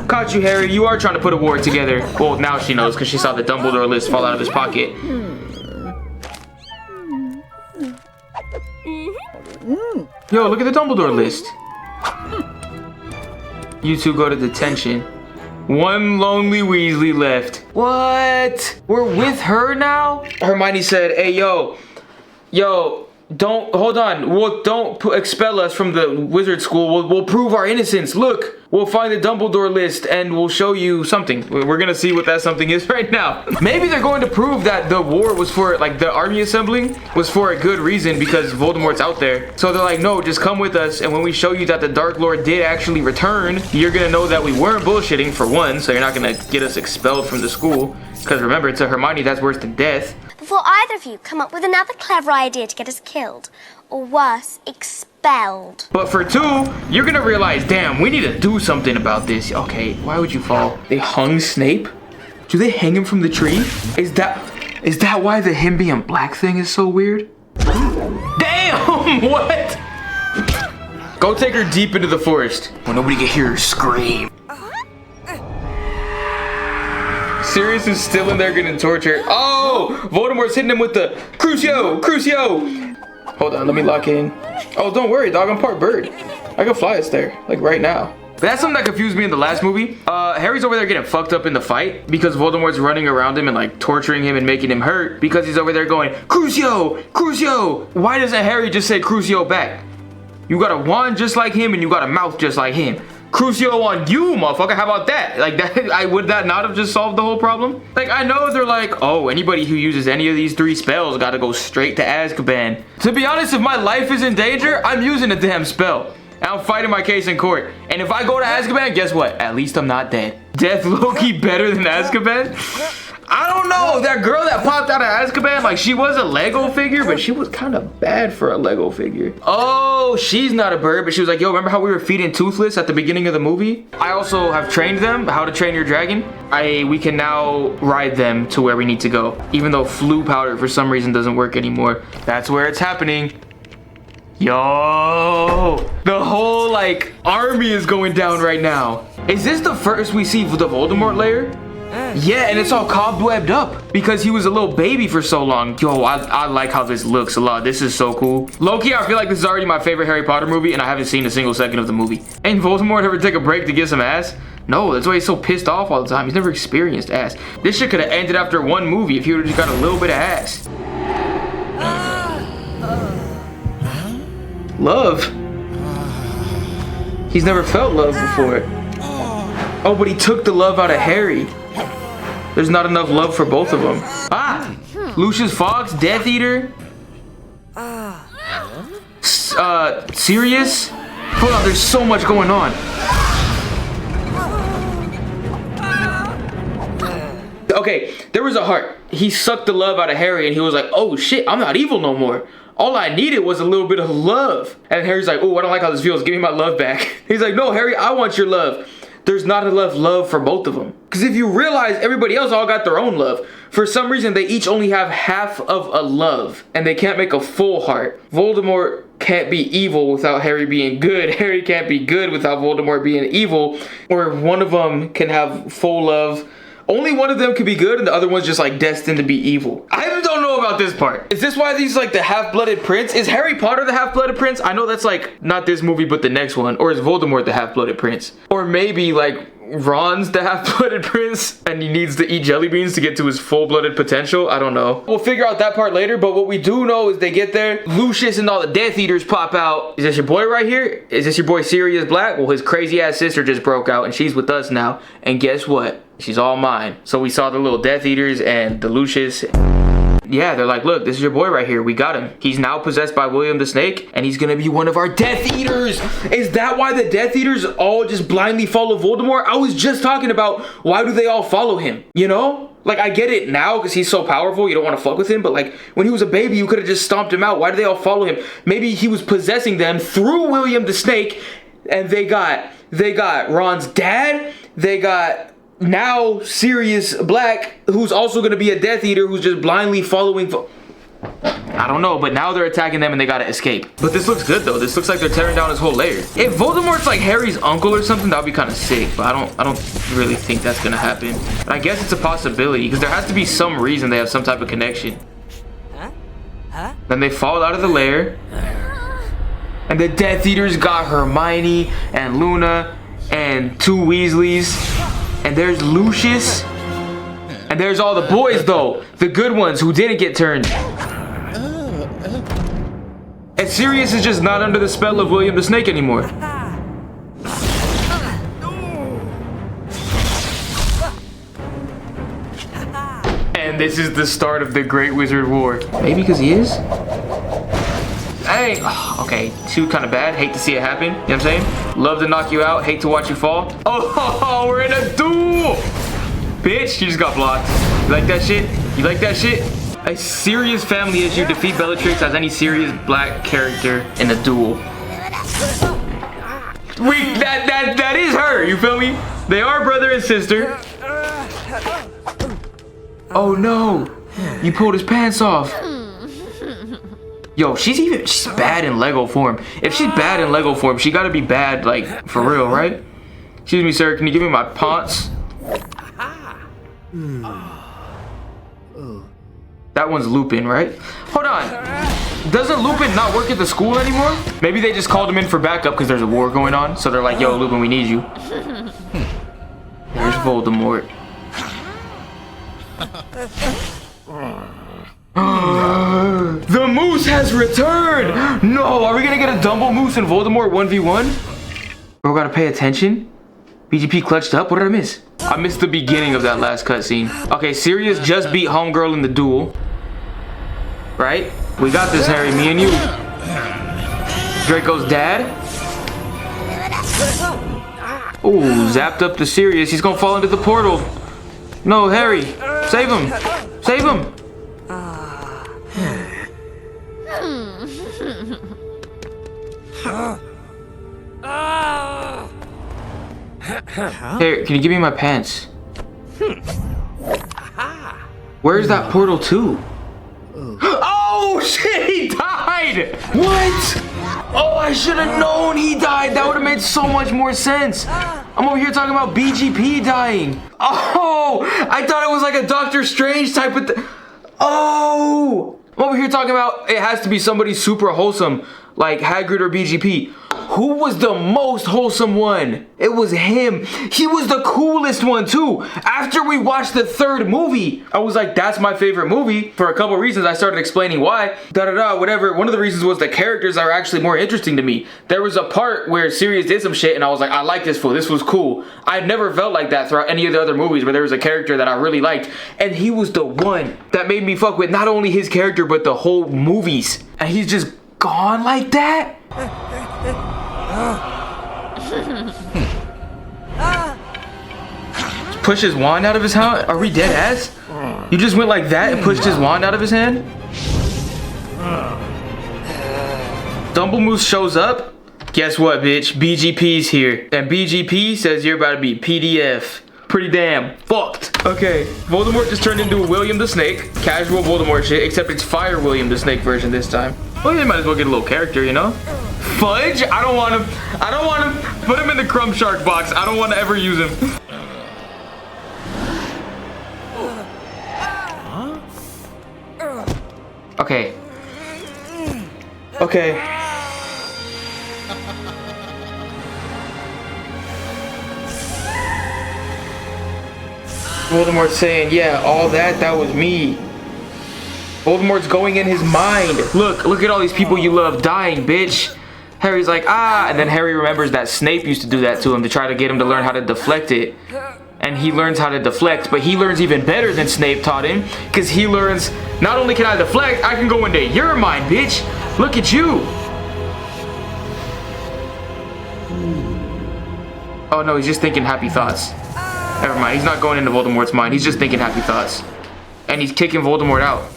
A: Caught you, Harry. You are trying to put a war together. Well, now she knows because she saw the Dumbledore list fall out of his pocket. Yo, look at the Dumbledore list. You two go to detention. One lonely Weasley left. What? We're with her now? Hermione said, hey, yo, don't, hold on. Don't expel us from the wizard school. We'll prove our innocence. Look, we'll find the Dumbledore list and we'll show you something. We're gonna see what that something is right now. Maybe they're going to prove that the war was for, like, the army assembling was for a good reason because Voldemort's out there. So they're like, no, just come with us. And when we show you that the Dark Lord did actually return, you're gonna know that we weren't bullshitting for one. So you're not gonna get us expelled from the school. Because remember, to Hermione, that's worse than death.
F: Before either of you come up with another clever idea to get us killed, or worse, expelled.
A: But for two, you're gonna realize, damn, we need to do something about this. Okay, why would you fall? They hung Snape? Do they hang him from the tree? Is that why the him being black thing is so weird? Damn, what? Go take her deep into the forest where nobody can hear her scream. Sirius is still in there getting tortured. Oh, Voldemort's hitting him with the Crucio. Hold on, let me lock in. Oh, don't worry, dog, I'm part bird. I can fly us there, like right now. That's something that confused me in the last movie. Harry's over there getting fucked up in the fight because Voldemort's running around him and like torturing him and making him hurt because he's over there going, Crucio. Why doesn't Harry just say Crucio back? You got a wand just like him and you got a mouth just like him. Crucio on you, motherfucker. How about that? Like that, would that not have just solved the whole problem? Like, I know they're like, oh, anybody who uses any of these 3 spells gotta go straight to Azkaban. To be honest, if my life is in danger, I'm using a damn spell. And I'm fighting my case in court. And if I go to Azkaban, guess what? At least I'm not dead. Death low-key better than Azkaban? I don't know. Oh, that girl that popped out of Azkaban, like she was a Lego figure, but she was kind of bad for a Lego figure. Oh, she's not a bird, but she was like, yo, remember how we were feeding Toothless at the beginning of the movie? I also have trained them, how to train your dragon. We can now ride them to where we need to go. Even though flu powder for some reason doesn't work anymore. That's where it's happening. Yo, the whole like army is going down right now. Is this the first we see the Voldemort lair? Yeah, and it's all cobwebbed up because he was a little baby for so long. Yo, I like how this looks a lot. This is so cool. Low-key, I feel like this is already my favorite Harry Potter movie, and I haven't seen a single second of the movie. Ain't Voldemort ever take a break to get some ass? No, that's why he's so pissed off all the time. He's never experienced ass. This shit could have ended after one movie if he would have just got a little bit of ass. Love? He's never felt love before. Oh, but he took the love out of Harry. There's not enough love for both of them. Ah! Lucius Fox, Death Eater. Sirius? Hold on, there's so much going on. Okay, there was a heart. He sucked the love out of Harry and he was like, oh shit, I'm not evil no more. All I needed was a little bit of love. And Harry's like, oh, I don't like how this feels. Give me my love back. He's like, no, Harry, I want your love. There's not enough love for both of them. Because if you realize everybody else all got their own love. For some reason, they each only have half of a love. And they can't make a full heart. Voldemort can't be evil without Harry being good. Harry can't be good without Voldemort being evil. Or one of them can have full love. Only one of them could be good and the other one's just like destined to be evil. I don't know about this part. Is this why these like the half-blooded prince? Is Harry Potter the half-blooded prince? I know that's like not this movie but the next one. Or is Voldemort the half-blooded prince? Or maybe like Ron's the half-blooded prince and he needs to eat jelly beans to get to his full-blooded potential. I don't know. We'll figure out that part later, but what we do know is they get there. Lucius and all the Death Eaters pop out. Is this your boy right here? Is this your boy Sirius Black? Well, his crazy-ass sister just broke out and she's with us now. And guess what? She's all mine. So we saw the little Death Eaters and the Lucius. Yeah, they're like, look, this is your boy right here. We got him. He's now possessed by William the Snake, and he's gonna be one of our Death Eaters. Is that why the Death Eaters all just blindly follow Voldemort? I was just talking about why do they all follow him, you know? Like, I get it now because he's so powerful, you don't want to fuck with him, but like, when he was a baby, you could have just stomped him out. Why do they all follow him? Maybe he was possessing them through William the Snake, and they got Ron's dad, they got now Sirius Black, who's also going to be a Death Eater who's just blindly following. I don't know, but now they're attacking them and they gotta escape. But this looks good though. This looks like they're tearing down his whole lair. If Voldemort's like Harry's uncle or something, that'd be kind of sick. But I don't really think that's gonna happen. But I guess it's a possibility because there has to be some reason they have some type of connection. Then they fall out of the lair, and the Death Eaters got Hermione and Luna and two Weasleys. And there's Lucius. And there's all the boys though. The good ones who didn't get turned. And Sirius is just not under the spell of William the Snake anymore. And this is the start of the Great Wizard War. Maybe because he is? Hey, okay, too kind of bad. Hate to see it happen. You know what I'm saying? Love to knock you out. Hate to watch you fall. Oh, we're in a duel. Bitch, you just got blocked. You like that shit? You like that shit? A serious family issue. Defeat Bellatrix as any serious Black character in a duel. That is her. You feel me? They are brother and sister. Oh no! You pulled his pants off. Yo, she's bad in Lego form. If she's bad in Lego form, she gotta be bad, like, for real, right? Excuse me, sir, can you give me my pants? That one's Lupin, right? Hold on. Doesn't Lupin not work at the school anymore? Maybe they just called him in for backup because there's a war going on. So they're like, yo, Lupin, we need you. There's Voldemort. The moose has returned! No, are we gonna get a Dumble Moose and Voldemort 1v1? Bro, gotta pay attention. BGP clutched up. What did I miss? I missed the beginning of that last cutscene. Okay, Sirius just beat Homegirl in the duel. Right? We got this, Harry. Me and you. Draco's dad. Ooh, zapped up to Sirius. He's gonna fall into the portal. No, Harry. Save him. Save him. Here, can you give me my pants? Where's that portal to? Oh shit, he died! What? Oh, I should have known he died. That would have made so much more sense. I'm over here talking about BGP dying. Oh, I thought it was like a Doctor Strange type of Oh, I'm over here talking about it has to be somebody super wholesome like Hagrid or BGP. Who was the most wholesome one? It was him. He was the coolest one too. After we watched the third movie, I was like, that's my favorite movie. For a couple reasons, I started explaining why. Whatever. One of the reasons was the characters are actually more interesting to me. There was a part where Sirius did some shit and I was like, I like this fool. This was cool. I've never felt like that throughout any of the other movies where there was a character that I really liked. And he was the one that made me fuck with not only his character, but the whole movies. And he's just gone like that? Push his wand out of his hand? Are we dead ass? You just went like that and pushed his wand out of his hand? Dumblemoose shows up. Guess what, bitch? BGP's here. And BGP says you're about to be PDF. Pretty damn fucked. Okay, Voldemort just turned into William the Snake. Casual Voldemort shit, except it's Fire William the Snake version this time. Well, they might as well get a little character, you know? Fudge? I don't want him. Put him in the Crumb Shark box. I don't want to ever use him. Okay. Okay. Voldemort's saying, yeah, all that was me. Voldemort's going in his mind. Look at all these people you love dying, bitch. Harry's like, ah, and then Harry remembers that Snape used to do that to him to try to get him to learn how to deflect it. And he learns how to deflect, but he learns even better than Snape taught him, because he learns, not only can I deflect, I can go into your mind, bitch. Look at you. Oh no, he's just thinking happy thoughts. Never mind, he's not going into Voldemort's mind. He's just thinking happy thoughts. And he's kicking Voldemort out.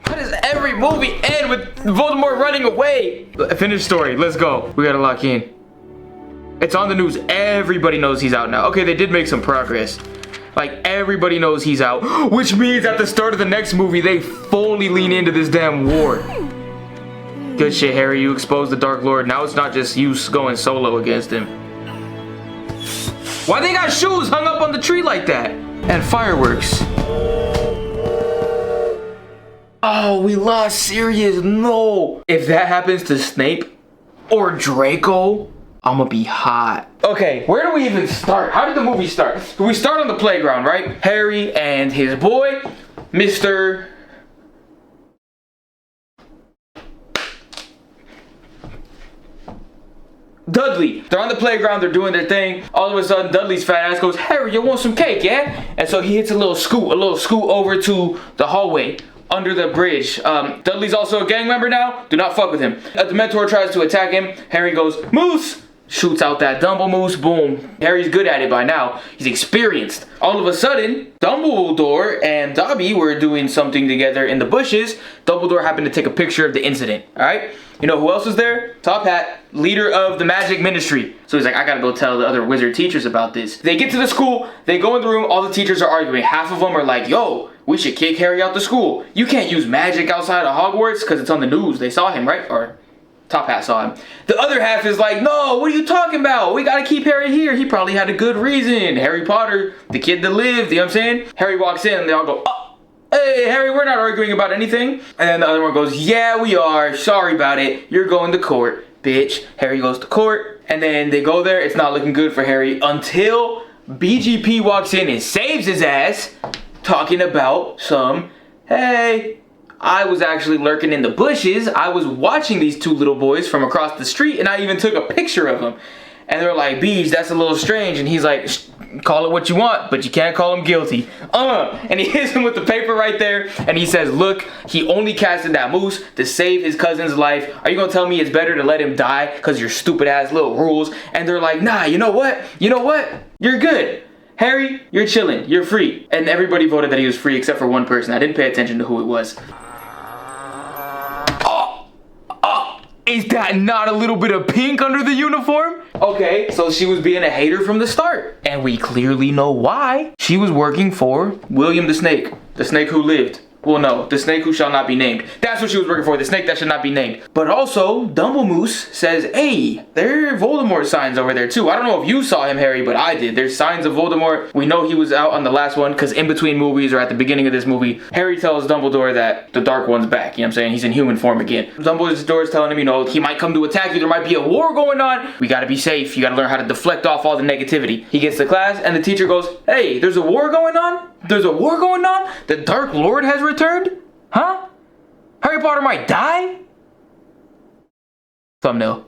A: How does every movie end with Voldemort running away? Finish story, let's go. We gotta lock in. It's on the news, everybody knows he's out now. Okay, they did make some progress. Like, everybody knows he's out. Which means at the start of the next movie, they fully lean into this damn war. Good shit, Harry, you exposed the Dark Lord. Now it's not just you going solo against him. Why they got shoes hung up on the tree like that? And fireworks. Oh, we lost Sirius, no. If that happens to Snape or Draco, I'ma be hot. Okay, where do we even start? How did the movie start? We start on the playground, right? Harry and his boy, Mr. Dudley. They're on the playground, they're doing their thing. All of a sudden, Dudley's fat ass goes, Harry, you want some cake, yeah? And so he hits a little scoot over to the hallway under the bridge. Dudley's also a gang member now. Do not fuck with him. The Dementor tries to attack him. Harry goes, Moose! Shoots out that Dumblemoose, boom. Harry's good at it by now. He's experienced. All of a sudden, Dumbledore and Dobby were doing something together in the bushes. Dumbledore happened to take a picture of the incident, all right? You know who else was there? Top Hat, leader of the magic ministry. So he's like, I gotta go tell the other wizard teachers about this. They get to the school, they go in the room, all the teachers are arguing. Half of them are like, yo, we should kick Harry out the school. You can't use magic outside of Hogwarts because it's on the news. They saw him, right? Or Top Hat saw him. The other half is like, no, what are you talking about? We gotta keep Harry here. He probably had a good reason. Harry Potter, the kid that lived, you know what I'm saying? Harry walks in, they all go, oh, hey, Harry, we're not arguing about anything. And then the other one goes, yeah, we are. Sorry about it. You're going to court, bitch. Harry goes to court, and then they go there. It's not looking good for Harry until BGP walks in and saves his ass, talking about some, hey, I was actually lurking in the bushes. I was watching these two little boys from across the street, and I even took a picture of them. And they're like, Beej, that's a little strange. And he's like, call it what you want, but you can't call him guilty. And he hits him with the paper right there, and he says, look, he only casted that moose to save his cousin's life. Are you gonna tell me it's better to let him die because your stupid ass little rules? And they're like, nah, you know what? You're good. Harry, you're chilling. You're free. And everybody voted that he was free except for one person. I didn't pay attention to who it was. Is that not a little bit of pink under the uniform? Okay, so she was being a hater from the start. And we clearly know why. She was working for William the Snake who lived. Well, no, the snake who shall not be named. That's what she was working for, the snake that should not be named. But also, Dumblemoose says, hey, there are Voldemort signs over there too. I don't know if you saw him, Harry, but I did. There's signs of Voldemort. We know he was out on the last one because in between movies or at the beginning of this movie, Harry tells Dumbledore that the Dark One's back. You know what I'm saying? He's in human form again. Dumbledore's telling him, you know, he might come to attack you. There might be a war going on. We gotta be safe. You gotta learn how to deflect off all the negativity. He gets to class and the teacher goes, hey, there's a war going on? There's a war going on? The Dark Lord has returned? Huh? Harry Potter might die? Thumbnail.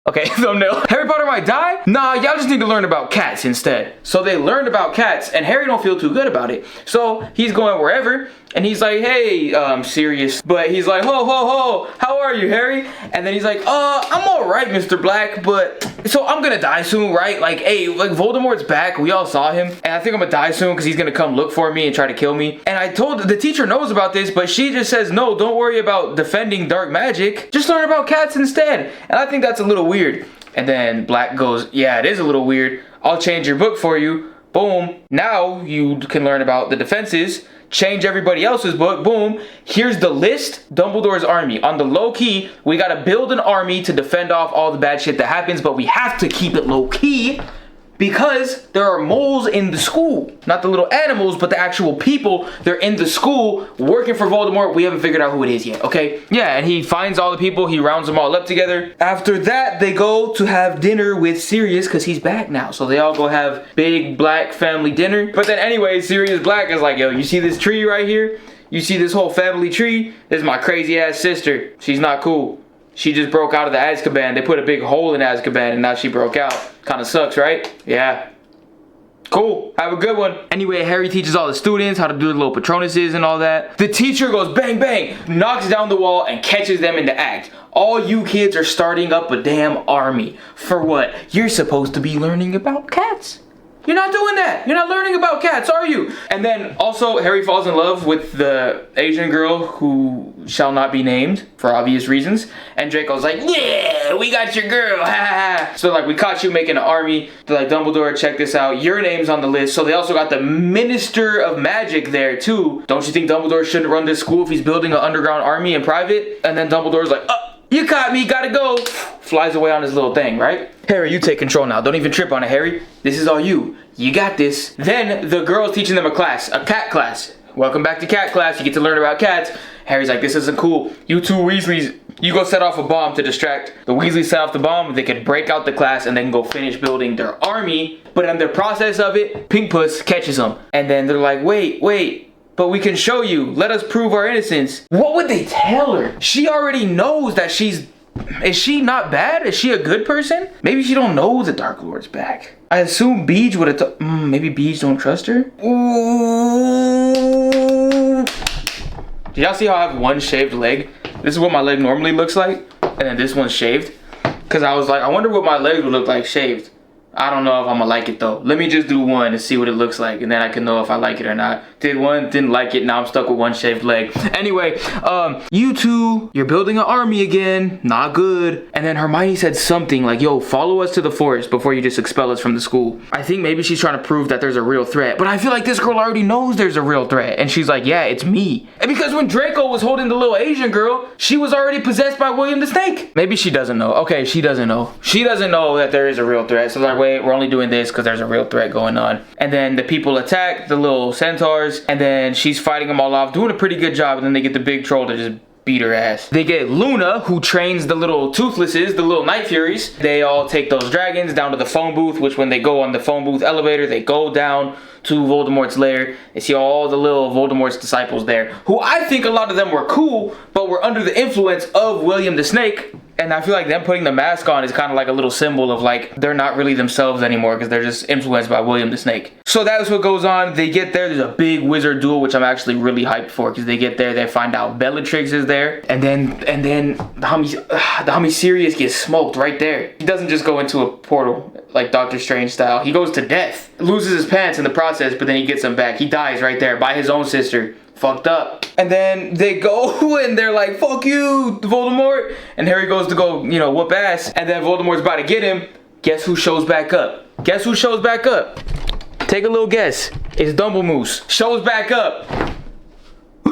A: Okay, thumbnail. Harry Potter might die? Nah, y'all just need to learn about cats instead. So they learned about cats, and Harry don't feel too good about it. So he's going wherever, and he's like, hey, Sirius. But he's like, ho, ho, ho, how are you, Harry? And then he's like, I'm all right, Mr. Black, but so I'm gonna die soon, right? Like, hey, like Voldemort's back. We all saw him, and I think I'm gonna die soon because he's gonna come look for me and try to kill me. And I told the teacher knows about this, but she just says, no, don't worry about defending dark magic. Just learn about cats instead. And I think that's a little weird. And then Black goes, yeah, it is a little weird. I'll change your book for you. Boom. Now you can learn about the defenses. Change everybody else's book. Boom. Here's the list. Dumbledore's army. On the low key, we gotta build an army to defend off all the bad shit that happens, but we have to keep it low key because there are moles in the school. Not the little animals, but the actual people. They're in the school working for Voldemort. We haven't figured out who it is yet, okay? Yeah, and he finds all the people. He rounds them all up together. After that, they go to have dinner with Sirius because he's back now. So they all go have big black family dinner. But then anyway, Sirius Black is like, yo, you see this tree right here? You see this whole family tree? This is my crazy ass sister. She's not cool. She just broke out of the Azkaban. They put a big hole in Azkaban and now she broke out. Kind of sucks, right? Yeah. Cool. Have a good one. Anyway, Harry teaches all the students how to do the little Patronuses and all that. The teacher goes bang, bang, knocks down the wall and catches them in the act. All you kids are starting up a damn army. For what? You're supposed to be learning about cats. You're not doing that. You're not learning about cats, are you? And then also Harry falls in love with the Asian girl who shall not be named for obvious reasons. And Draco's like, yeah, we got your girl. Ha ha ha. So like, we caught you making an army. They're like, Dumbledore, check this out. Your name's on the list. So they also got the Minister of Magic there too. Don't you think Dumbledore shouldn't run this school if he's building an underground army in private? And then Dumbledore's like, you caught me, gotta go. Flies away on his little thing, right? Harry, you take control now. Don't even trip on it, Harry. This is all you. You got this. Then the girl's teaching them a class, a cat class. Welcome back to cat class. You get to learn about cats. Harry's like, this isn't cool. You two Weasleys, you go set off a bomb to distract. The Weasleys set off the bomb. They could break out the class and then go finish building their army. But in the process of it, Pink Puss catches them. And then they're like, wait. But we can show you. Let us prove our innocence. What would they tell her? She already knows that is she not bad? Is she a good person? Maybe she don't know the Dark Lord's back. I assume Beej would have maybe Beej don't trust her? Ooh. Did y'all see how I have one shaved leg? This is what my leg normally looks like. And then this one's shaved. Because I was like, I wonder what my leg would look like shaved. I don't know if I'm gonna like it though. Let me just do one and see what it looks like, and then I can know if I like it or not. Did one, didn't like it, now I'm stuck with one shaved leg. Anyway, you two, you're building an army again, not good. And then Hermione said something like, yo, follow us to the forest before you just expel us from the school. I think maybe she's trying to prove that there's a real threat, but I feel like this girl already knows there's a real threat. And she's like, yeah, it's me. And because when Draco was holding the little Asian girl, she was already possessed by William the Snake. Maybe she doesn't know. Okay, she doesn't know. She doesn't know that there is a real threat. So like, wait, we're only doing this because there's a real threat going on. And then the people attack the little centaurs, and then she's fighting them all off, doing a pretty good job. And then they get the big troll to just beat her ass. They get Luna, who trains the little Toothlesses, the little Night Furies. They all take those dragons down to the phone booth, which when they go on the phone booth elevator, they go down to Voldemort's lair. They see all the little Voldemort's disciples there, who I think a lot of them were cool, but were under the influence of William the Snake. And I feel like them putting the mask on is kind of like a little symbol of like they're not really themselves anymore because they're just influenced by William the Snake. So that's what goes on. They get there. There's a big wizard duel, which I'm actually really hyped for because they get there. They find out Bellatrix is there, and then the homie Sirius gets smoked right there. He doesn't just go into a portal like Doctor Strange style. He goes to death, loses his pants in the process, but then he gets them back. He dies right there by his own sister. Fucked up. And then they go and they're like, fuck you, Voldemort. And Harry goes to go, you know, whoop ass. And then Voldemort's about to get him. Guess who shows back up? Guess who shows back up? Take a little guess. It's Dumblemoose. Shows back up.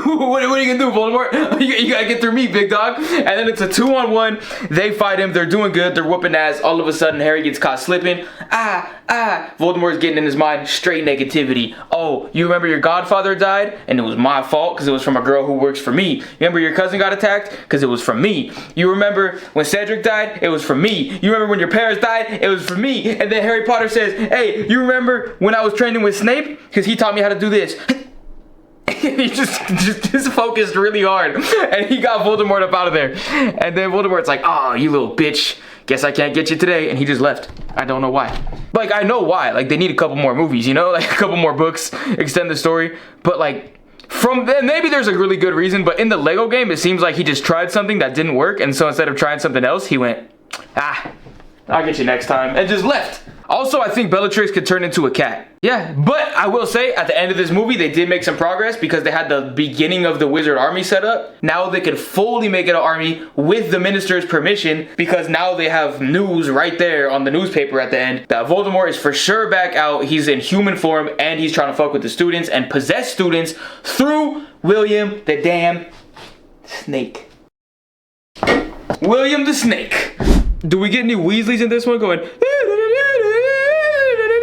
A: What are you gonna do, Voldemort? You gotta get through me, big dog. And then it's a 2-on-1. They fight him. They're doing good. They're whooping ass. All of a sudden, Harry gets caught slipping. Voldemort's getting in his mind straight negativity. Oh, you remember your godfather died? And it was my fault because it was from a girl who works for me. You remember your cousin got attacked? Because it was from me. You remember when Cedric died? It was from me. You remember when your parents died? It was from me. And then Harry Potter says, hey, you remember when I was training with Snape? Because he taught me how to do this. He just focused really hard and he got Voldemort up out of there. And then Voldemort's like, oh, you little bitch, guess I can't get you today. And he just left. I don't know why. Like, I know why. Like, they need a couple more movies, you know, like a couple more books, extend the story. But like, from then, maybe there's a really good reason, but in the Lego game, it seems like he just tried something that didn't work. And so instead of trying something else, he went, I'll get you next time, and just left. Also, I think Bellatrix could turn into a cat. Yeah, but I will say, at the end of this movie, they did make some progress because they had the beginning of the wizard army set up. Now they could fully make it an army with the minister's permission because now they have news right there on the newspaper at the end that Voldemort is for sure back out. He's in human form and he's trying to fuck with the students and possess students through William the damn Snake. William the Snake. Do we get any Weasleys in this one going?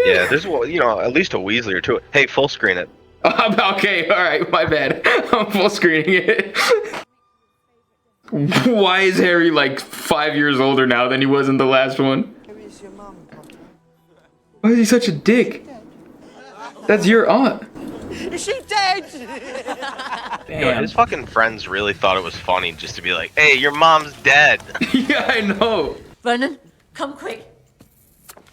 G: Yeah, there's, you know, at least a Weasley or two. Hey, full screen it.
A: Okay, alright, my bad. I'm full screening it. Why is Harry like 5 years older now than he was in the last one? Why is he such a dick? That's your aunt.
H: Is she dead?
G: Damn. His fucking friends really thought it was funny just to be like, hey, your mom's dead.
A: Yeah, I know.
H: Vernon, come quick.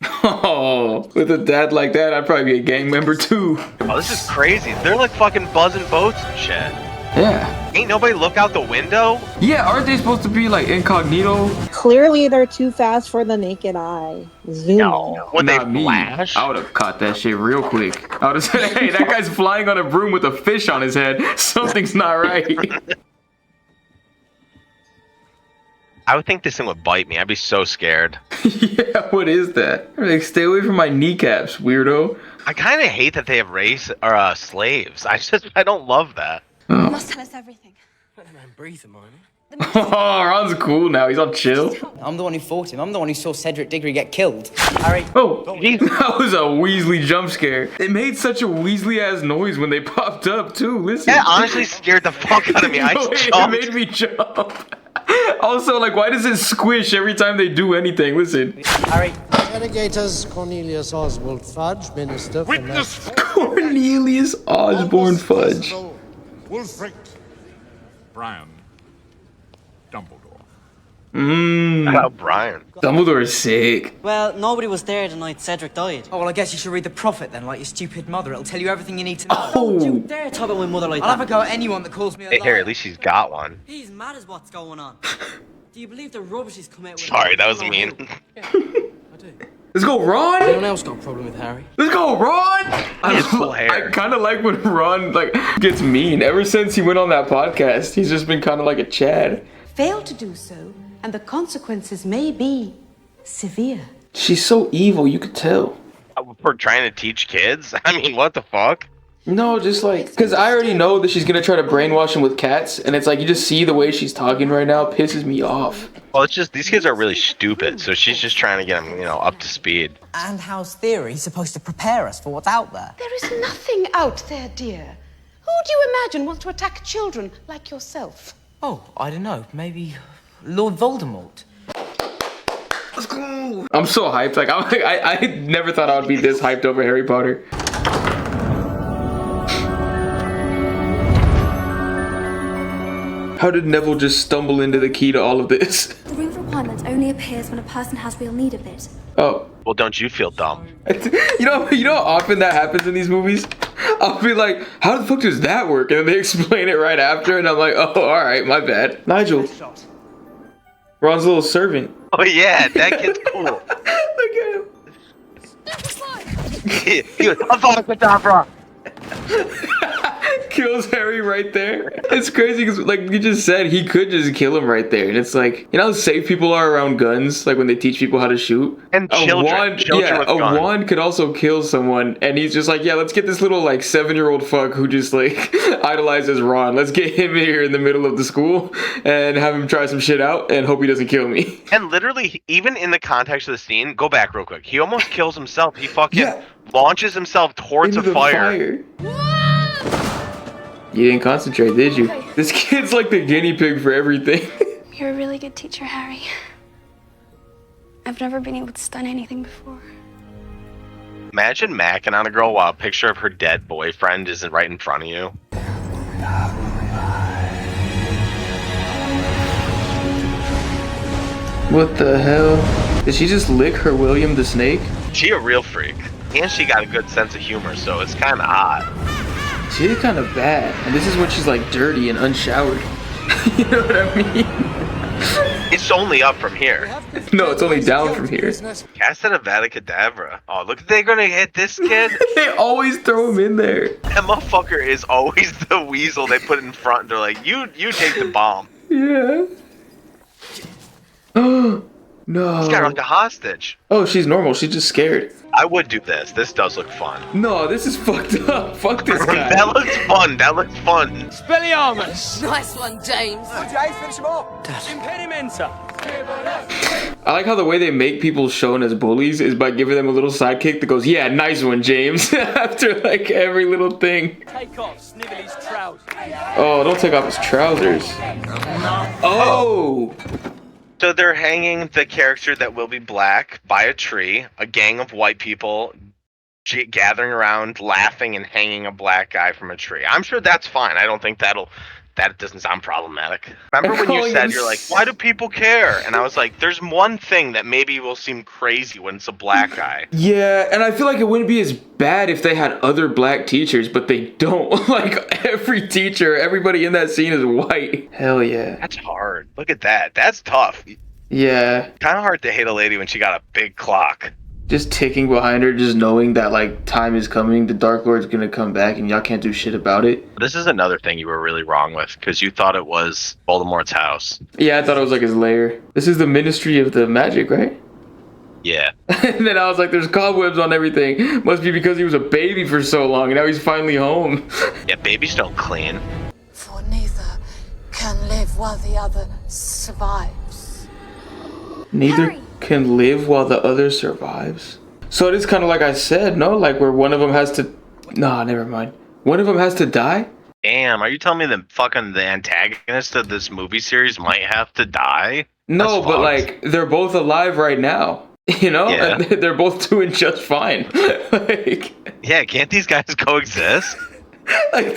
A: Oh, with a dad like that, I'd probably be a gang member too.
G: Oh, this is crazy. They're like fucking buzzing boats and shit.
A: Yeah.
G: Ain't nobody look out the window?
A: Yeah, aren't they supposed to be like incognito?
I: Clearly they're too fast for the naked eye. Zoom.
G: No. When they
A: Not me.
G: flash?
A: I would have caught that shit real quick. I would have said, hey, that guy's flying on a broom with a fish on his head. Something's not right.
G: I would think this thing would bite me. I'd be so scared.
A: Yeah, what is that? Like, stay away from my kneecaps, weirdo.
G: I kind of hate that they have slaves. I don't love that.
F: You must tell us everything.
H: Breathe, Hermione.
A: Oh, Ron's cool now. He's all chill.
J: I'm the one who fought him. I'm the one who saw Cedric Diggory get killed. Harry.
A: Oh, that was a Weasley jump scare. It made such a Weasley-ass noise when they popped up, too. Listen.
G: That honestly scared the fuck out of me.
A: It made me jump. Also, like, why does it squish every time they do anything? Listen.
J: Harry.
K: Interrogators Cornelius Oswald Fudge, Minister for
C: Witness
A: Cornelius Osborne Fudge.
C: Wulfric Brian Dumbledore.
G: How Brian?
A: Dumbledore is sick.
J: Well, nobody was there the night Cedric died. Oh, well, I guess you should read the Prophet then, like your stupid mother. It'll tell you everything you need to know.
A: Oh.
J: Don't you dare talk about my mother like that. I'll have a go at anyone that calls me a
G: Hey,
J: liar.
G: Harry, at least she's got one.
J: He's mad as what's going on. Do you believe the rubbish he's come out with?
G: Sorry, that was mean.
J: I do.
A: Let's go, Ron!
H: Anyone else got a problem with Harry?
A: Let's go, Ron!
G: He has cool hair.
A: I kind of like when Ron like gets mean. Ever since he went on that podcast, he's just been kind of like a Chad.
L: Fail to do so, and the consequences may be severe.
A: She's so evil, you could tell.
G: For trying to teach kids? I mean, what the fuck?
A: No, just like, because I already know that she's gonna try to brainwash him with cats, and it's like, you just see the way she's talking right now pisses me off.
G: Well, it's just, these kids are really stupid, so she's just trying to get them, you know, up to speed.
J: And how's theory supposed to prepare us for what's out there?
L: There is nothing out there, dear. Who do you imagine wants to attack children like yourself?
J: Oh, I don't know. Maybe Lord Voldemort.
A: Let's go! I'm so hyped. Like, I never thought I would be this hyped over Harry Potter. How did Neville just stumble into the key to all of this?
F: The room for requirement only appears when a person has real need of it.
A: Oh.
G: Well, don't you feel dumb?
A: You know how often that happens in these movies? I'll be like, how the fuck does that work? And then they explain it right after, and I'm like, oh, all right, my bad. Nigel. Ron's little servant.
G: Oh yeah, that kid's cool.
A: Look at him.
G: He was Avada Kedavra.
A: Kills Harry right there. It's crazy because, like you just said, he could just kill him right there. And it's like, you know how safe people are around guns? Like when they teach people how to shoot?
G: And children.
A: Yeah, a wand could also kill someone. And he's just like, yeah, let's get this little like 7-year-old fuck who just like idolizes Ron. Let's get him here in the middle of the school and have him try some shit out and hope he doesn't kill me.
G: And literally, even in the context of the scene, go back real quick. He almost kills himself. He fucking launches himself towards a fire.
A: You didn't concentrate, did you? This kid's like the guinea pig for everything.
F: You're a really good teacher, Harry. I've never been able to stun anything before.
G: Imagine macking on a girl while a picture of her dead boyfriend isn't right in front of you.
A: What the hell? Did she just lick her William the Snake?
G: She a real freak. And she got a good sense of humor, so it's kind of odd.
A: She is kind of bad. And this is when she's like dirty and unshowered. You know what I mean?
G: It's only up from here.
A: No, it's only down from here.
G: Cast out Avada Kedavra. Oh, look, they're gonna hit this kid.
A: They always throw him in there.
G: That motherfucker is always the weasel they put in front. They're like, you take the bomb.
A: Yeah. Oh, no.
G: He's got her like a hostage.
A: Oh, she's normal. She's just scared.
G: I would do this. This does look fun.
A: No, this is fucked up. Fuck this guy.
G: That looks fun. That looks fun.
H: Expelliarmus! Nice one, James.
J: James, finish him up.
H: Impedimenta.
A: I like how the way they make people shown as bullies is by giving them a little sidekick that goes, yeah, nice one, James. After like every little thing.
H: Take off Snivelly's trousers.
A: Oh, don't take off his trousers. Oh!
G: So they're hanging the character that will be black by a tree. A gang of white people gathering around, laughing and hanging a black guy from a tree. I'm sure that's fine. I don't think that doesn't sound problematic. Remember when you said, you're like, why do people care? And I was like, there's one thing that maybe will seem crazy when it's a black guy.
A: Yeah, and I feel like it wouldn't be as bad if they had other black teachers, but they don't. Like, every teacher, everybody in that scene is white. Hell yeah.
G: That's hard. Look at that. That's tough.
A: Yeah.
G: Kind of hard to hate a lady when she got a big clock.
A: Just ticking behind her, just knowing that, like, time is coming, the Dark Lord's gonna come back, and y'all can't do shit about it.
G: This is another thing you were really wrong with, because you thought it was Voldemort's house.
A: Yeah, I thought it was, like, his lair. This is the Ministry of the Magic, right?
G: Yeah.
A: And then I was like, there's cobwebs on everything. Must be because he was a baby for so long, and now he's finally home.
G: Yeah, babies don't clean.
L: For neither can live while the other survives.
A: Neither can live while the other survives. So it is kind of like I said, no? Like where one of them has to... Nah, never mind. One of them has to die?
G: Damn, are you telling me the antagonist of this movie series might have to die?
A: No, but like, they're both alive right now. You know?
G: Yeah.
A: They're both doing just fine. Like...
G: Yeah, can't these guys coexist?
A: Like,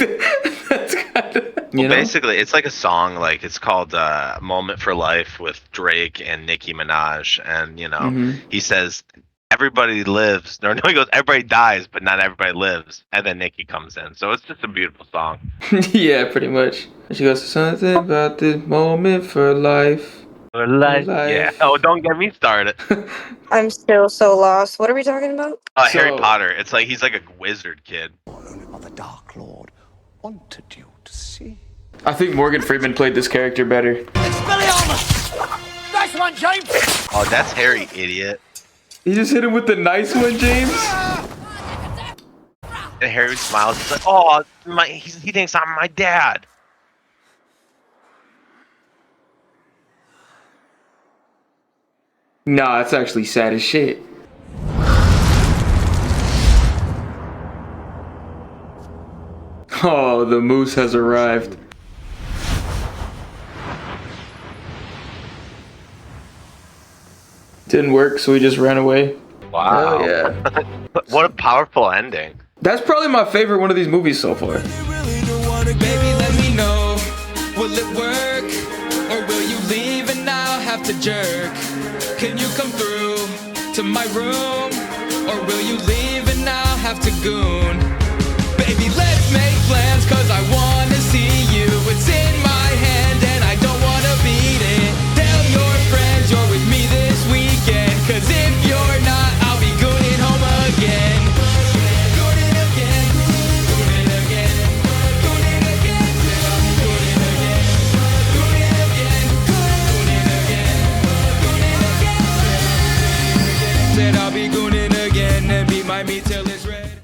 A: that's kind of...
G: Well, basically, it's like a song, like, it's called Moment for Life with Drake and Nicki Minaj, and, you know, he says, everybody lives, no, he goes, everybody dies, but not everybody lives, and then Nicki comes in, so it's just a beautiful song.
A: Yeah, pretty much. And she goes, something about this moment for life.
G: For life. Yeah. Oh, don't get me started.
I: I'm still so lost. What are we talking about?
G: Harry Potter. It's like, he's like a wizard kid.
K: Only by the Dark Lord wanted you to see.
A: I think Morgan Freeman played this character better.
H: Expelliarmus! Nice one, James!
G: Oh, that's Harry, idiot.
A: He just hit him with the nice one, James?
G: And Harry smiles. He's like, oh, he thinks I'm my dad.
A: Nah, it's actually sad as shit. Oh, the moose has arrived. Didn't work, so we just ran away.
G: Wow.
A: Oh, yeah.
G: What a powerful ending.
A: That's probably my favorite one of these movies so far.
E: Baby, let me know. Will it work? Or will you leave and I'll have to jerk? Can you come through to my room? Or will you leave and I'll have to goon? Baby, let's make plans, cause I wanna see you. It's in my hand and I don't wanna beat it. Tell your friends you're with me this weekend, cause if you're not, I'll be gooning home again. Gooning again, gooning again, gooning again, gooning again, gooning again, gooning again, gooning again. Said I'll be gooning again and beat my meat till